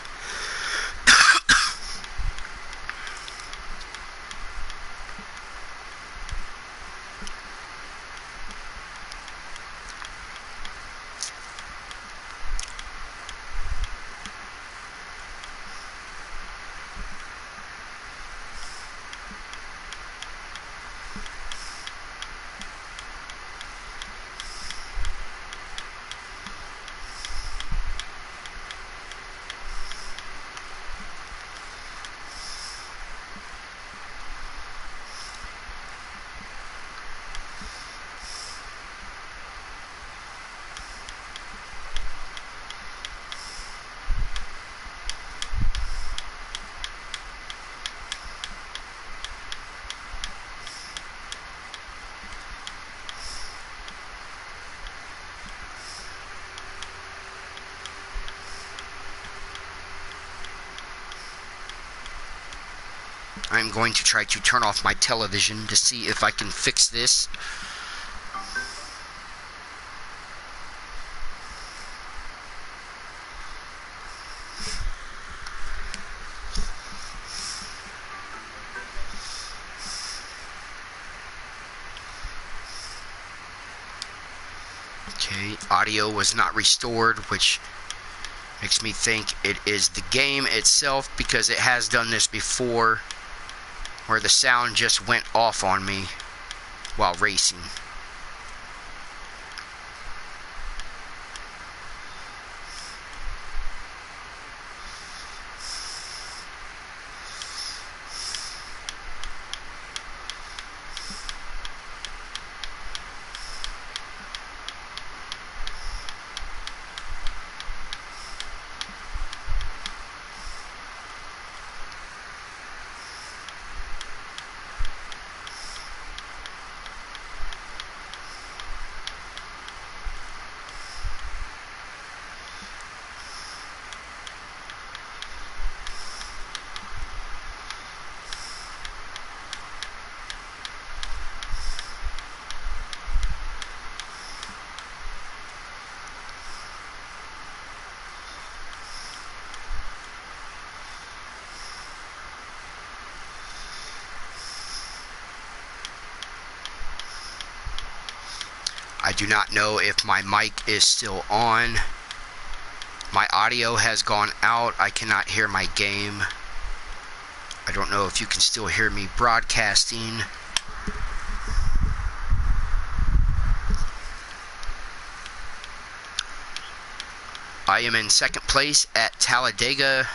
I'm going to try to turn off my television to see if I can fix this. Okay, audio was not restored, which makes me think it is the game itself, because it has done this before, where the sound just went off on me while racing. I do not know if my mic is still on. My audio has gone out. I cannot hear my game. I don't know if you can still hear me broadcasting. I am in second place at Talladega.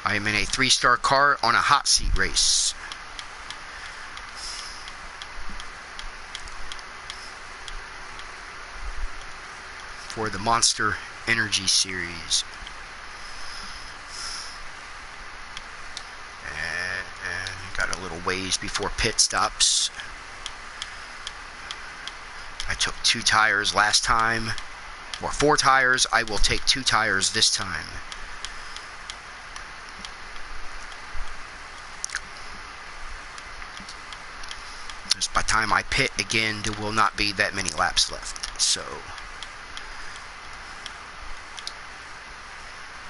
I am in a 3-star car on a hot seat race. For the Monster Energy Series. And got a little ways before pit stops. I took 2 tires last time, or 4 tires. I will take 2 tires this time. Just by the time I pit again, there will not be that many laps left. So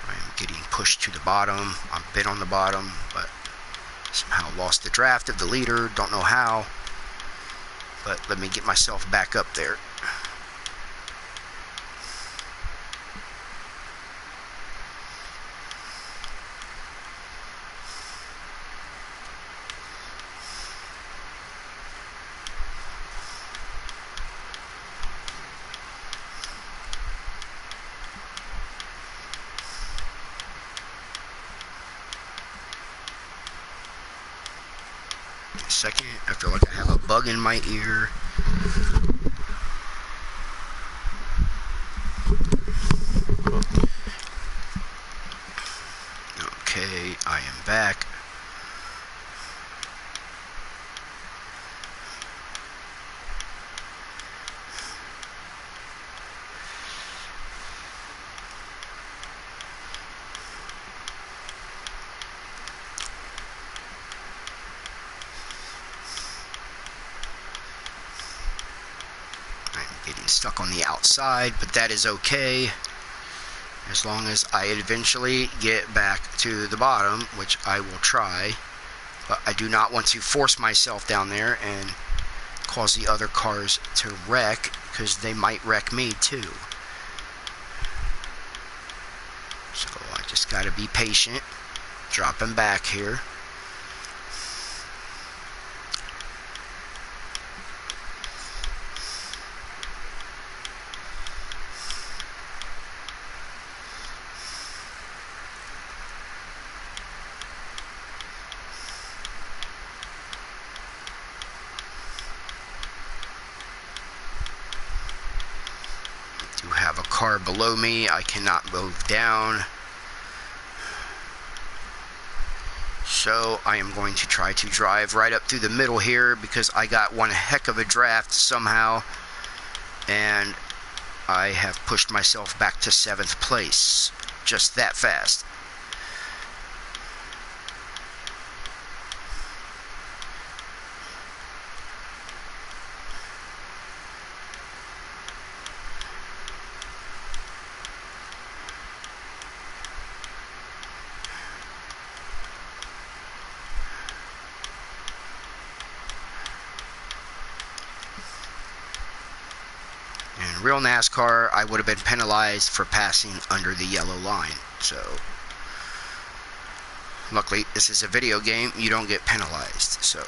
I'm getting pushed to the bottom. I've been on the bottom, but somehow lost the draft of the leader. Don't know how, but let me get myself back up there. Second, I feel like I have a bug in my ear. Okay, I am back. Getting stuck on the outside, but that is okay as long as I eventually get back to the bottom, which I will try, but I do not want to force myself down there and cause the other cars to wreck, because they might wreck me too. So I just got to be patient, dropping back here. Have a car below me. I cannot move down, so I am going to try to drive right up through the middle here, because I got one heck of a draft somehow, and I have pushed myself back to 7th place just that fast. In real NASCAR, I would have been penalized for passing under the yellow line. So, luckily, this is a video game. You don't get penalized. So,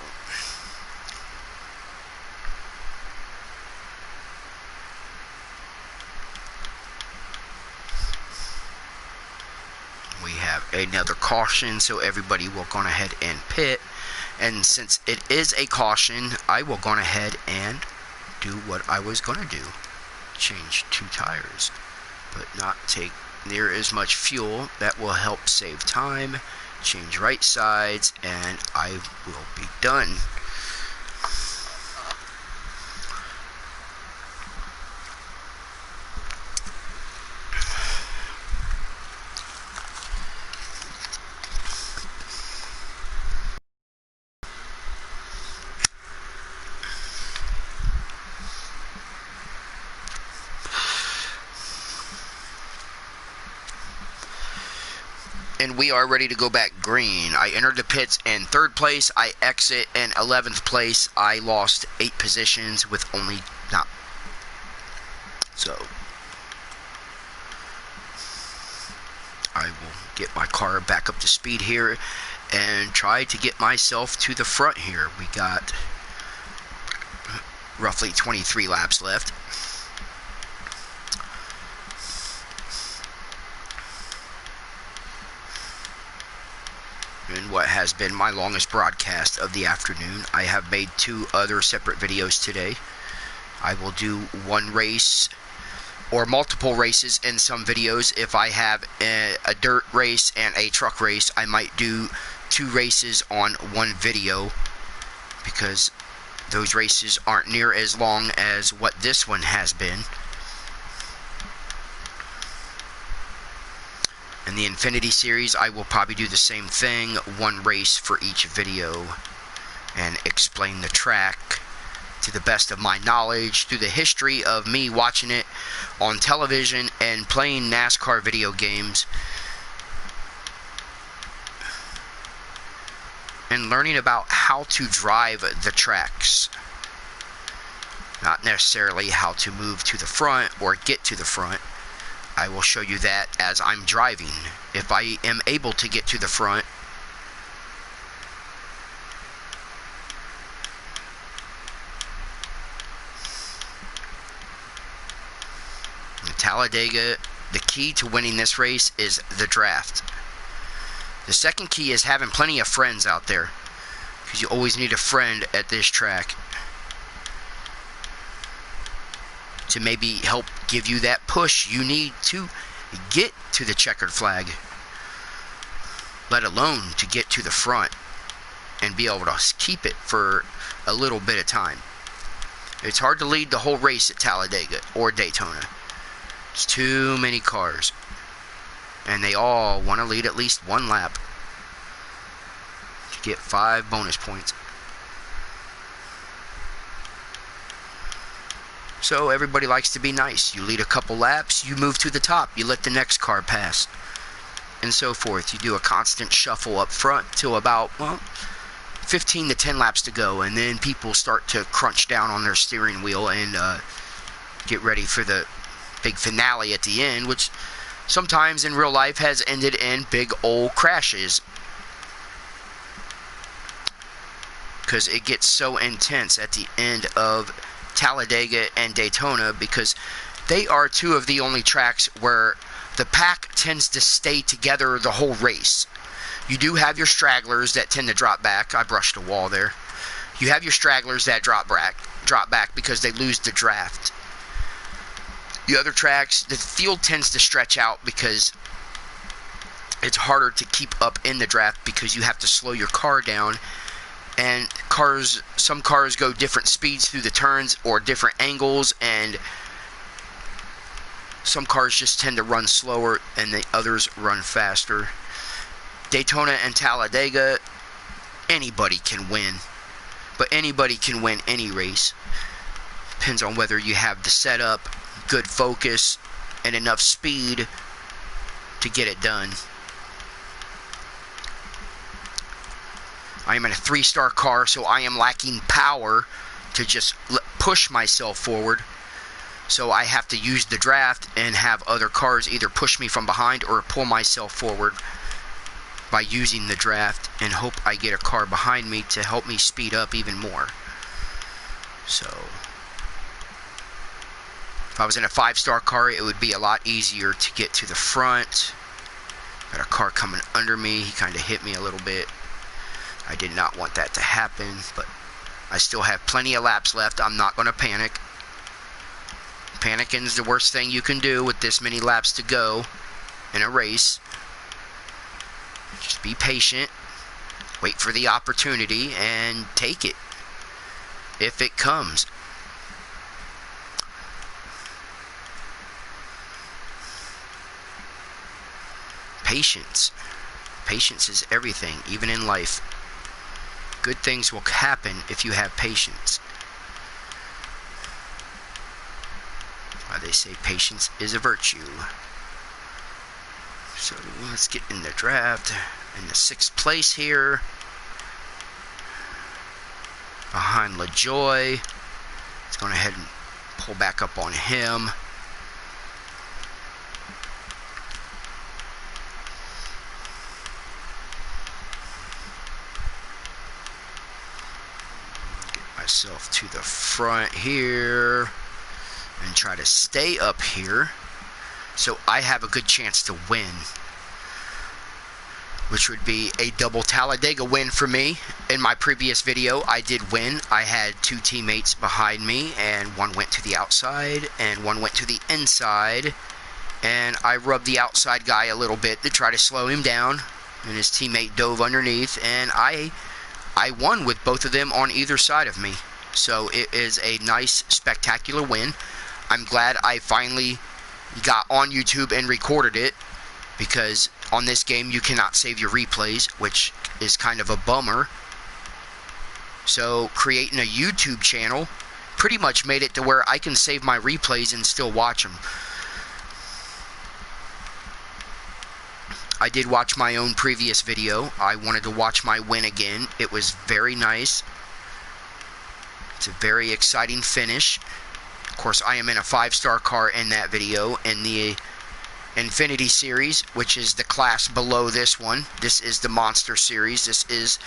we have another caution, so everybody will go ahead and pit. And since it is a caution, I will go ahead and do what I was going to do. Change 2 tires, but not take near as much fuel. That will help save time. Change right sides, and I will be done. And we are ready to go back green. I entered the pits in 3rd place. I exit in 11th place. I lost 8 positions with only not. So I will get my car back up to speed here and try to get myself to the front here. We got roughly 23 laps left. In what has been my longest broadcast of the afternoon. I have made 2 other separate videos today. I will do one race or multiple races in some videos. If I have a dirt race and a truck race, I might do 2 races on one video, because Those races aren't near as long as what this one has been. In the Infinity series, I will probably do the same thing, one race for each video, and explain the track to the best of my knowledge through the history of me watching it on television and playing NASCAR video games, and learning about how to drive the tracks. Not necessarily how to move to the front or get to the front. I will show you that as I'm driving. If I am able to get to the front, in Talladega, the key to winning this race is the draft. The second key is having plenty of friends out there, because you always need a friend at this track to maybe help give you that push you need to get to the checkered flag, let alone to get to the front and be able to keep it for a little bit of time. It's hard to lead the whole race at Talladega or Daytona. It's too many cars, and they all want to lead at least one lap to get 5 bonus points. So everybody likes to be nice. You lead a couple laps, you move to the top, you let the next car pass, and so forth. You do a constant shuffle up front till about, well, 15 to 10 laps to go, and then people start to crunch down on their steering wheel and get ready for the big finale at the end, which sometimes in real life has ended in big old crashes, because it gets so intense at the end of Talladega and Daytona, because they are two of the only tracks where the pack tends to stay together the whole race. You do have your stragglers that tend to drop back. I brushed a wall there. You have your stragglers that drop back because they lose the draft. The other tracks, the field tends to stretch out because it's harder to keep up in the draft, because you have to slow your car down. And some cars go different speeds through the turns or different angles, and some cars just tend to run slower and the others run faster. Daytona and Talladega, anybody can win, but anybody can win any race. Depends on whether you have the setup, good focus, and enough speed to get it done. I am in a 3-star car, so I am lacking power to just push myself forward. So I have to use the draft and have other cars either push me from behind or pull myself forward by using the draft, and hope I get a car behind me to help me speed up even more. So if I was in a 5-star car, it would be a lot easier to get to the front. Got a car coming under me. He kind of hit me a little bit. I did not want that to happen, but I still have plenty of laps left. I'm not going to panic. Panicking is the worst thing you can do with this many laps to go in a race. Just be patient, wait for the opportunity, and take it if it comes. Patience. Patience is everything, even in life. Good things will happen if you have patience. Why they say patience is a virtue. So let's get in the draft. In the 6th place here, behind LaJoy. Let's go ahead and pull back up on him. Myself to the front here and try to stay up here so I have a good chance to win, which would be a double Talladega win for me. In my previous video, I did win. I had 2 teammates behind me, and one went to the outside and one went to the inside, and I rubbed the outside guy a little bit to try to slow him down, and his teammate dove underneath, and I won with both of them on either side of me. So it is a nice, spectacular win. I'm glad I finally got on YouTube and recorded it, because on this game you cannot save your replays, which is kind of a bummer. So creating a YouTube channel pretty much made it to where I can save my replays and still watch them. I did watch my own previous video. I wanted to watch my win again. It was very nice. It's a very exciting finish. Of course, I am in a 5-star car in that video, in the Infinity Series, which is the class below this one. This is the Monster Series. This is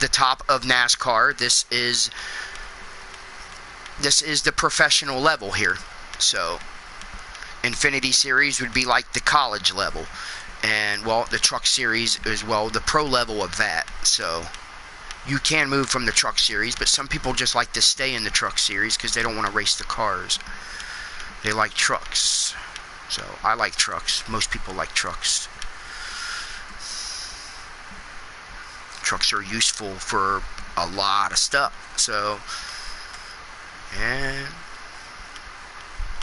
the top of NASCAR. This is the professional level here. So, Infinity Series would be like the college level. And, well, the Truck Series is, well, the pro level of that. So, you can move from the Truck Series, but some people just like to stay in the Truck Series because they don't want to race the cars. They like trucks. So, I like trucks. Most people like trucks. Trucks are useful for a lot of stuff. So, and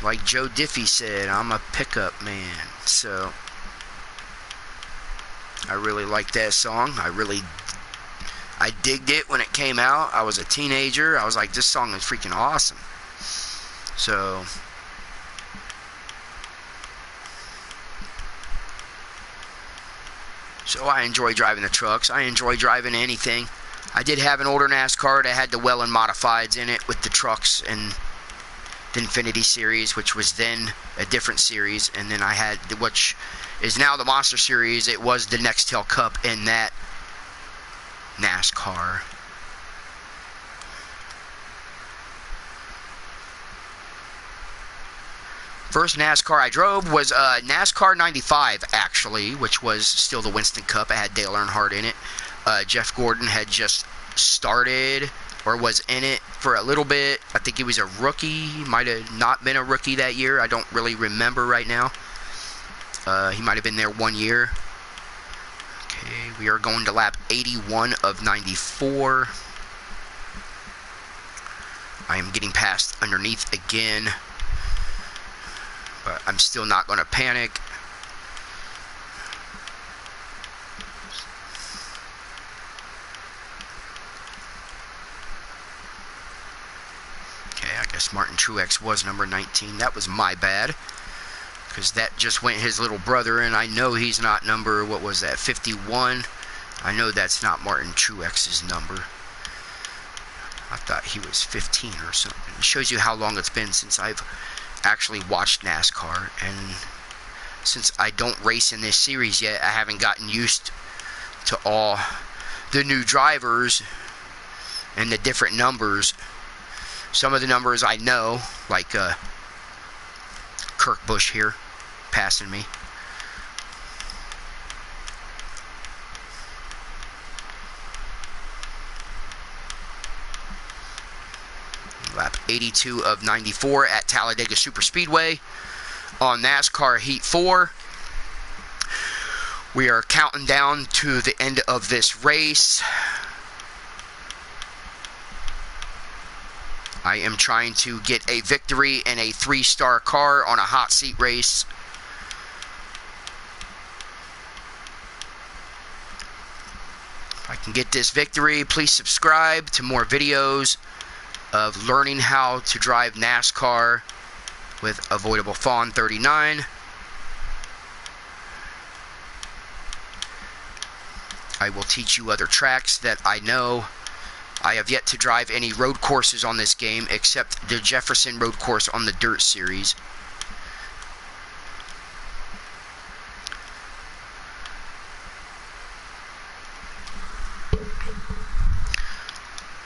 like Joe Diffie said, I'm a pickup man. So, I really like that song. I digged it when it came out. I was a teenager. I was like, this song is freaking awesome. So, I enjoy driving the trucks. I enjoy driving anything. I did have an older NASCAR that had the Well-in modifieds in it with the trucks and the Infinity Series, which was then a different series. And then I had, which is now the Monster Series. It was the Nextel Cup in that NASCAR. First NASCAR I drove was NASCAR 95, actually, which was still the Winston Cup. It had Dale Earnhardt in it. Jeff Gordon had just started, or was in it for a little bit. I think he was a rookie. He might have not been a rookie that year. I don't really remember right now. He might have been there 1 year. Okay, we are going to lap 81 of 94. I am getting passed underneath again, but I'm still not going to panic. Okay, I guess Martin Truex was number 19. That was my bad, because that just went his little brother, and I know he's not number, what was that, 51? I know that's not Martin Truex's number. I thought he was 15 or something. It shows you how long it's been since I've actually watched NASCAR, and since I don't race in this series yet, I haven't gotten used to all the new drivers and the different numbers. Some of the numbers I know, like Kurt Busch here passing me. Lap 82 of 94 at Talladega Superspeedway on NASCAR Heat 4. We are counting down to the end of this race. I am trying to get a victory in a 3-star car on a hot seat race. If I can get this victory, please subscribe to more videos of learning how to drive NASCAR with avoidablefawn39. I will teach you other tracks that I know. I have yet to drive any road courses on this game except the Jefferson Road Course on the Dirt Series.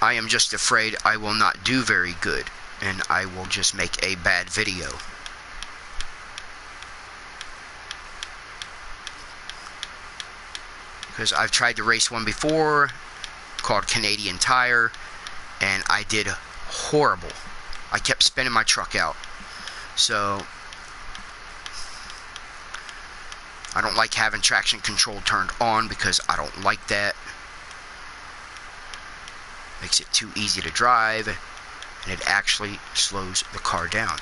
I am just afraid I will not do very good, and I will just make a bad video. Because I've tried to race one before, called Canadian Tire, and I did horrible. I kept spinning my truck out. So, I don't like having traction control turned on because I don't like that. Makes it too easy to drive. and it actually slows the car down.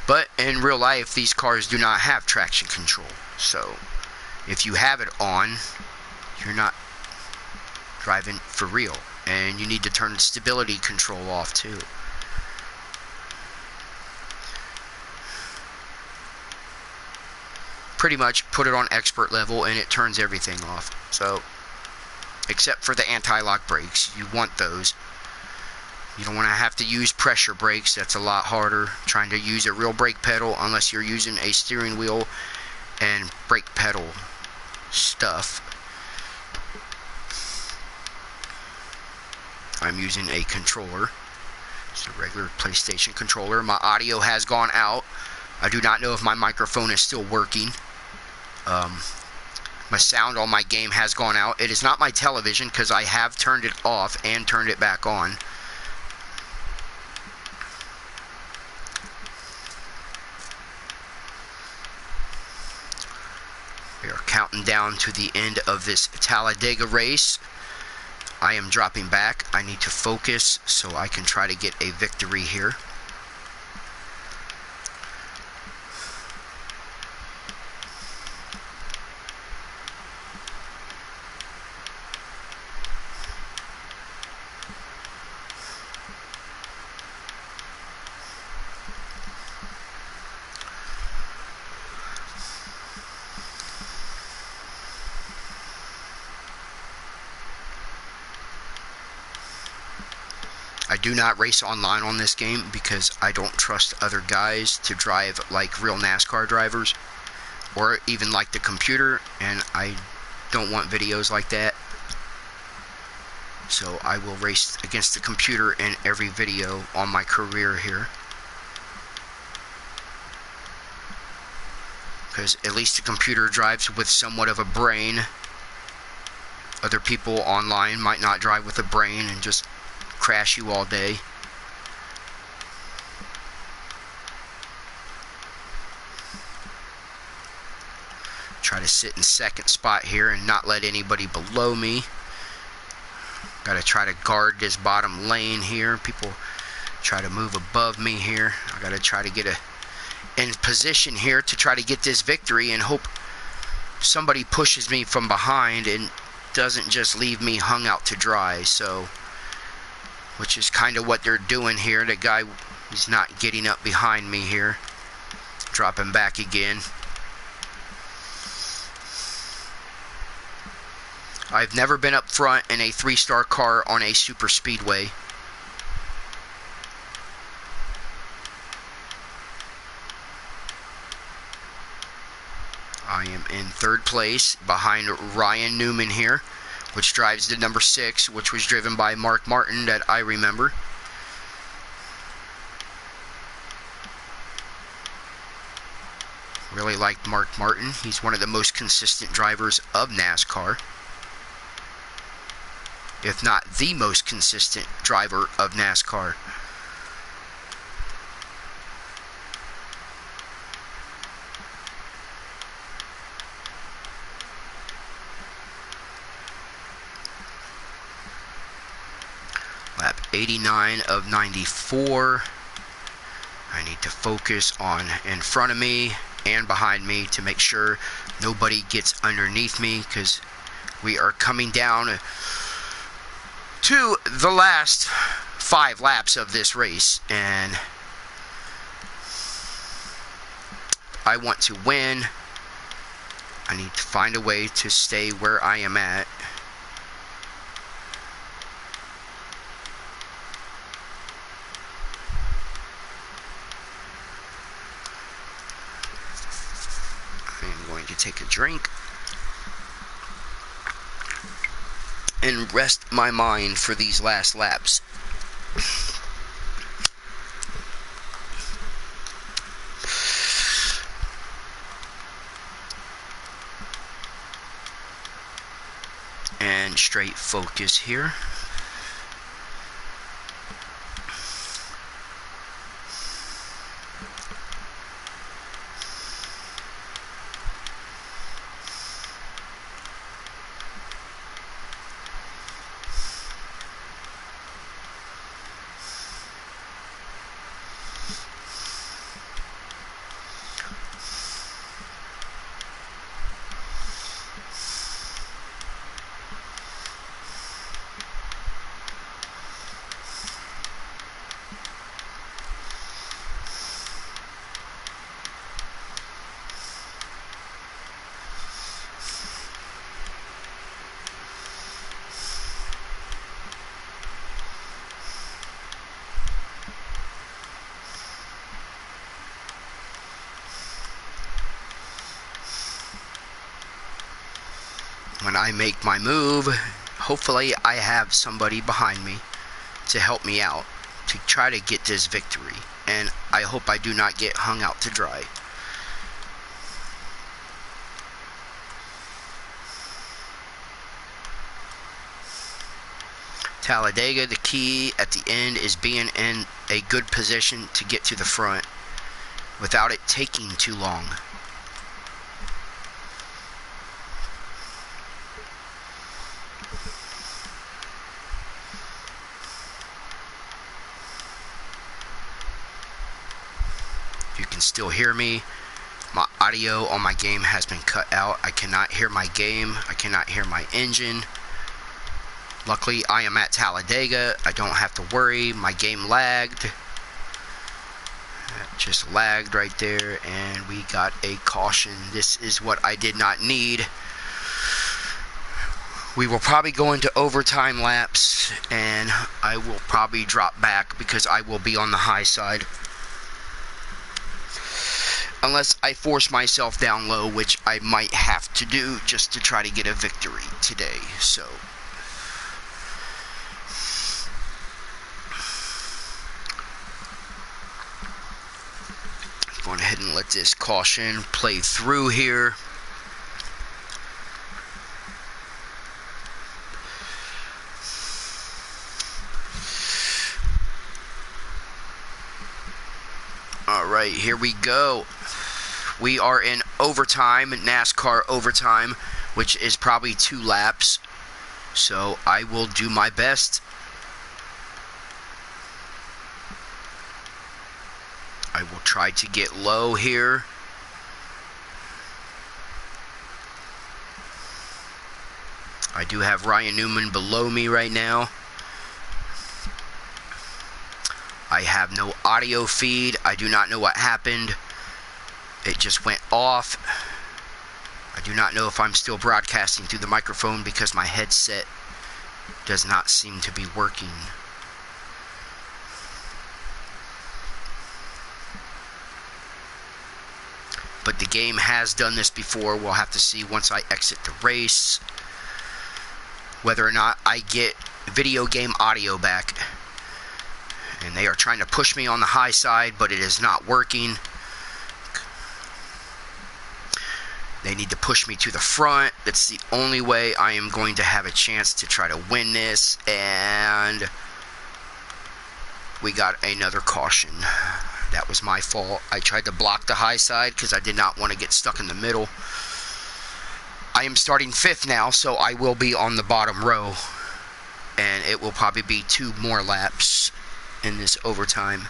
But in real life, these cars do not have traction control. So if you have it on, you're not driving for real. And you need to turn the stability control off too. Pretty much put it on expert level and it turns everything off. So, except for the anti-lock brakes, you want those. You don't want to have to use pressure brakes. That's a lot harder trying to use a real brake pedal unless you're using a steering wheel and brake pedal stuff. I'm using a controller. It's a regular PlayStation controller. My audio has gone out. I do not know if my microphone is still working. My sound on my game has gone out. It is not my television because I have turned it off and turned it back on. We are counting down to the end of this Talladega race. I am dropping back. I need to focus so I can try to get a victory here. I do not race online on this game because I don't trust other guys to drive like real NASCAR drivers or even like the computer, and I don't want videos like that. So I will race against the computer in every video on my career here, because at least the computer drives with somewhat of a brain. Other people online might not drive with a brain and just crash you all day. Try to sit in second spot here and not let anybody below me. Got to try to guard this bottom lane here. People try to move above me here. I got to try to get in position here to try to get this victory and hope somebody pushes me from behind and doesn't just leave me hung out to dry. So, which is kind of what they're doing here. The guy is not getting up behind me here. Dropping back again. I've never been up front in a 3-star car on a super speedway. I am in third place behind Ryan Newman here, which drives the number 6, which was driven by Mark Martin that I remember. Really like Mark Martin. He's one of the most consistent drivers of NASCAR, if not the most consistent driver of NASCAR. Lap 89 of 94. I need to focus on in front of me and behind me to make sure nobody gets underneath me, because we are coming down to the last 5 laps of this race, and I want to win. I need to find a way to stay where I am at. I am going to take a drink and rest my mind for these last laps. And straight focus here. when I make my move, hopefully I have somebody behind me to help me out to try to get this victory. And I hope I do not get hung out to dry. Talladega, the key at the end is being in a good position to get to the front without it taking too long. You can still hear me. My audio on my game has been cut out. I cannot hear my game. I cannot hear my engine. Luckily, I am at Talladega. I don't have to worry. My game lagged. It just lagged right there, and we got a caution. This is what I did not need. We will probably go into overtime laps, and I will probably drop back because I will be on the high side. Unless I force myself down low, which I might have to do just to try to get a victory today. So going ahead and let this caution play through here. All right, here we go. We are in overtime, NASCAR overtime, which is probably 2 laps. So I will do my best. I will try to get low here. I do have Ryan Newman below me right now. I have no audio feed. I do not know what happened. It just went off. I do not know if I'm still broadcasting through the microphone because my headset does not seem to be working. But the game has done this before. We'll have to see once I exit the race whether or not I get video game audio back. And they are trying to push me on the high side, but it is not working. They need to push me to the front. That's the only way I am going to have a chance to try to win this. And we got another caution. That was my fault. I tried to block the high side because I did not want to get stuck in the middle. I am starting 5th now, so I will be on the bottom row. And it will probably be 2 more laps in this overtime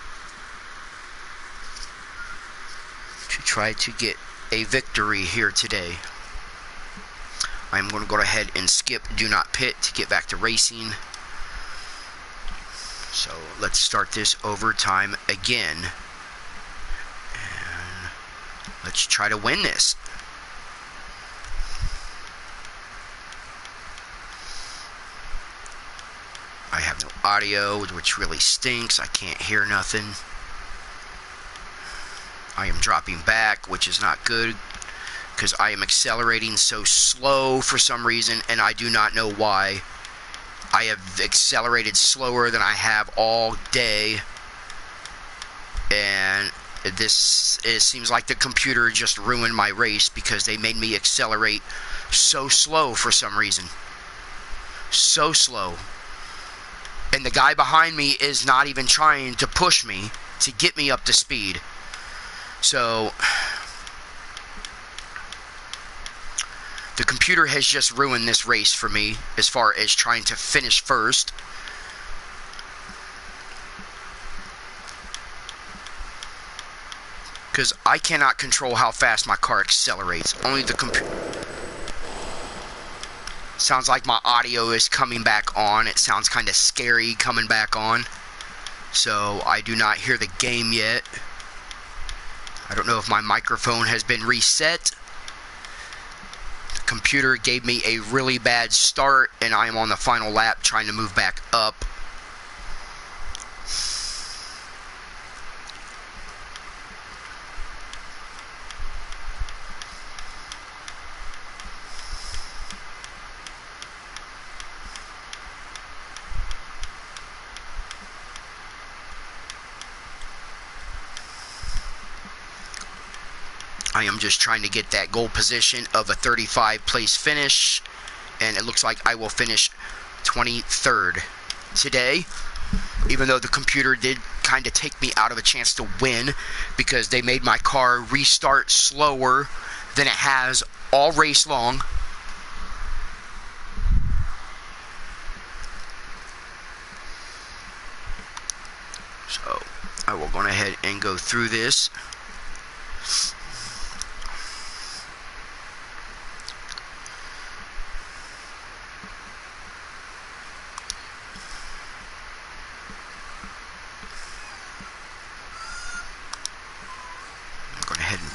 to try to get a victory here today. I'm going to go ahead and skip do not pit to get back to racing. So let's start this overtime again. And let's try to win this. I have no audio, which really stinks. I can't hear nothing. I am dropping back, which is not good because I am accelerating so slow for some reason, and I do not know why. I have accelerated slower than I have all day, and it seems like the computer just ruined my race because they made me accelerate so slow for some reason. So slow. And the guy behind me is not even trying to push me to get me up to speed. So the computer has just ruined this race for me as far as trying to finish first. Because I cannot control how fast my car accelerates. Only the computer. Sounds like my audio is coming back on. It sounds kind of scary coming back on. So I do not hear the game yet. I don't know if my microphone has been reset. The computer gave me a really bad start, and I am on the final lap trying to move back up. I am just trying to get that goal position of a 35 place finish, and it looks like I will finish 23rd today, even though the computer did kind of take me out of a chance to win because they made my car restart slower than it has all race long. So I will go ahead and go through this.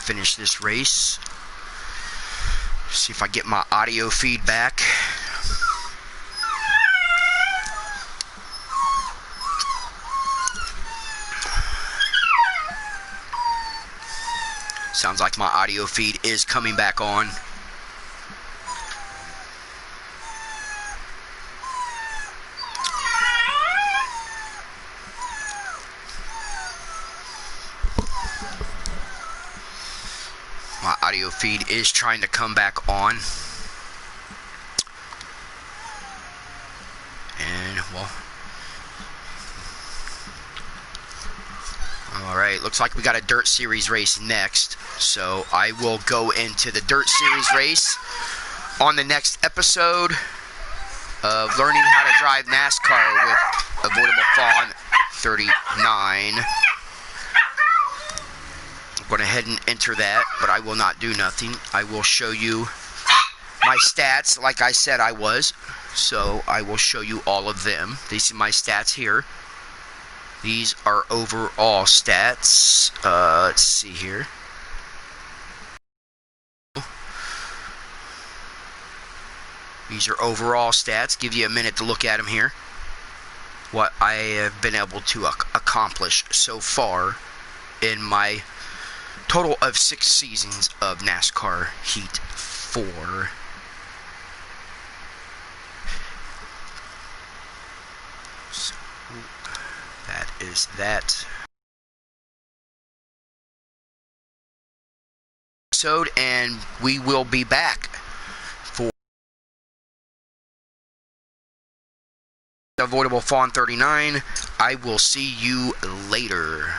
Finish this race. See if I get my audio feedback. Sounds like my audio feed is coming back on. My audio feed is trying to come back on. And, well, alright, looks like we got a Dirt Series race next. So I will go into the Dirt Series race on the next episode of learning how to drive NASCAR with Avoidable Fawn 39. I'm going to head and enter that, but I will not do nothing. I will show you my stats like I said I was. So I will show you all of them. These are my stats here. These are overall stats. Let's see here. These are overall stats. Give you a minute to look at them here. What I have been able to accomplish so far in my total of 6 seasons of NASCAR Heat 4. So that is that. And we will be back for Avoidable Fawn 39. I will see you later.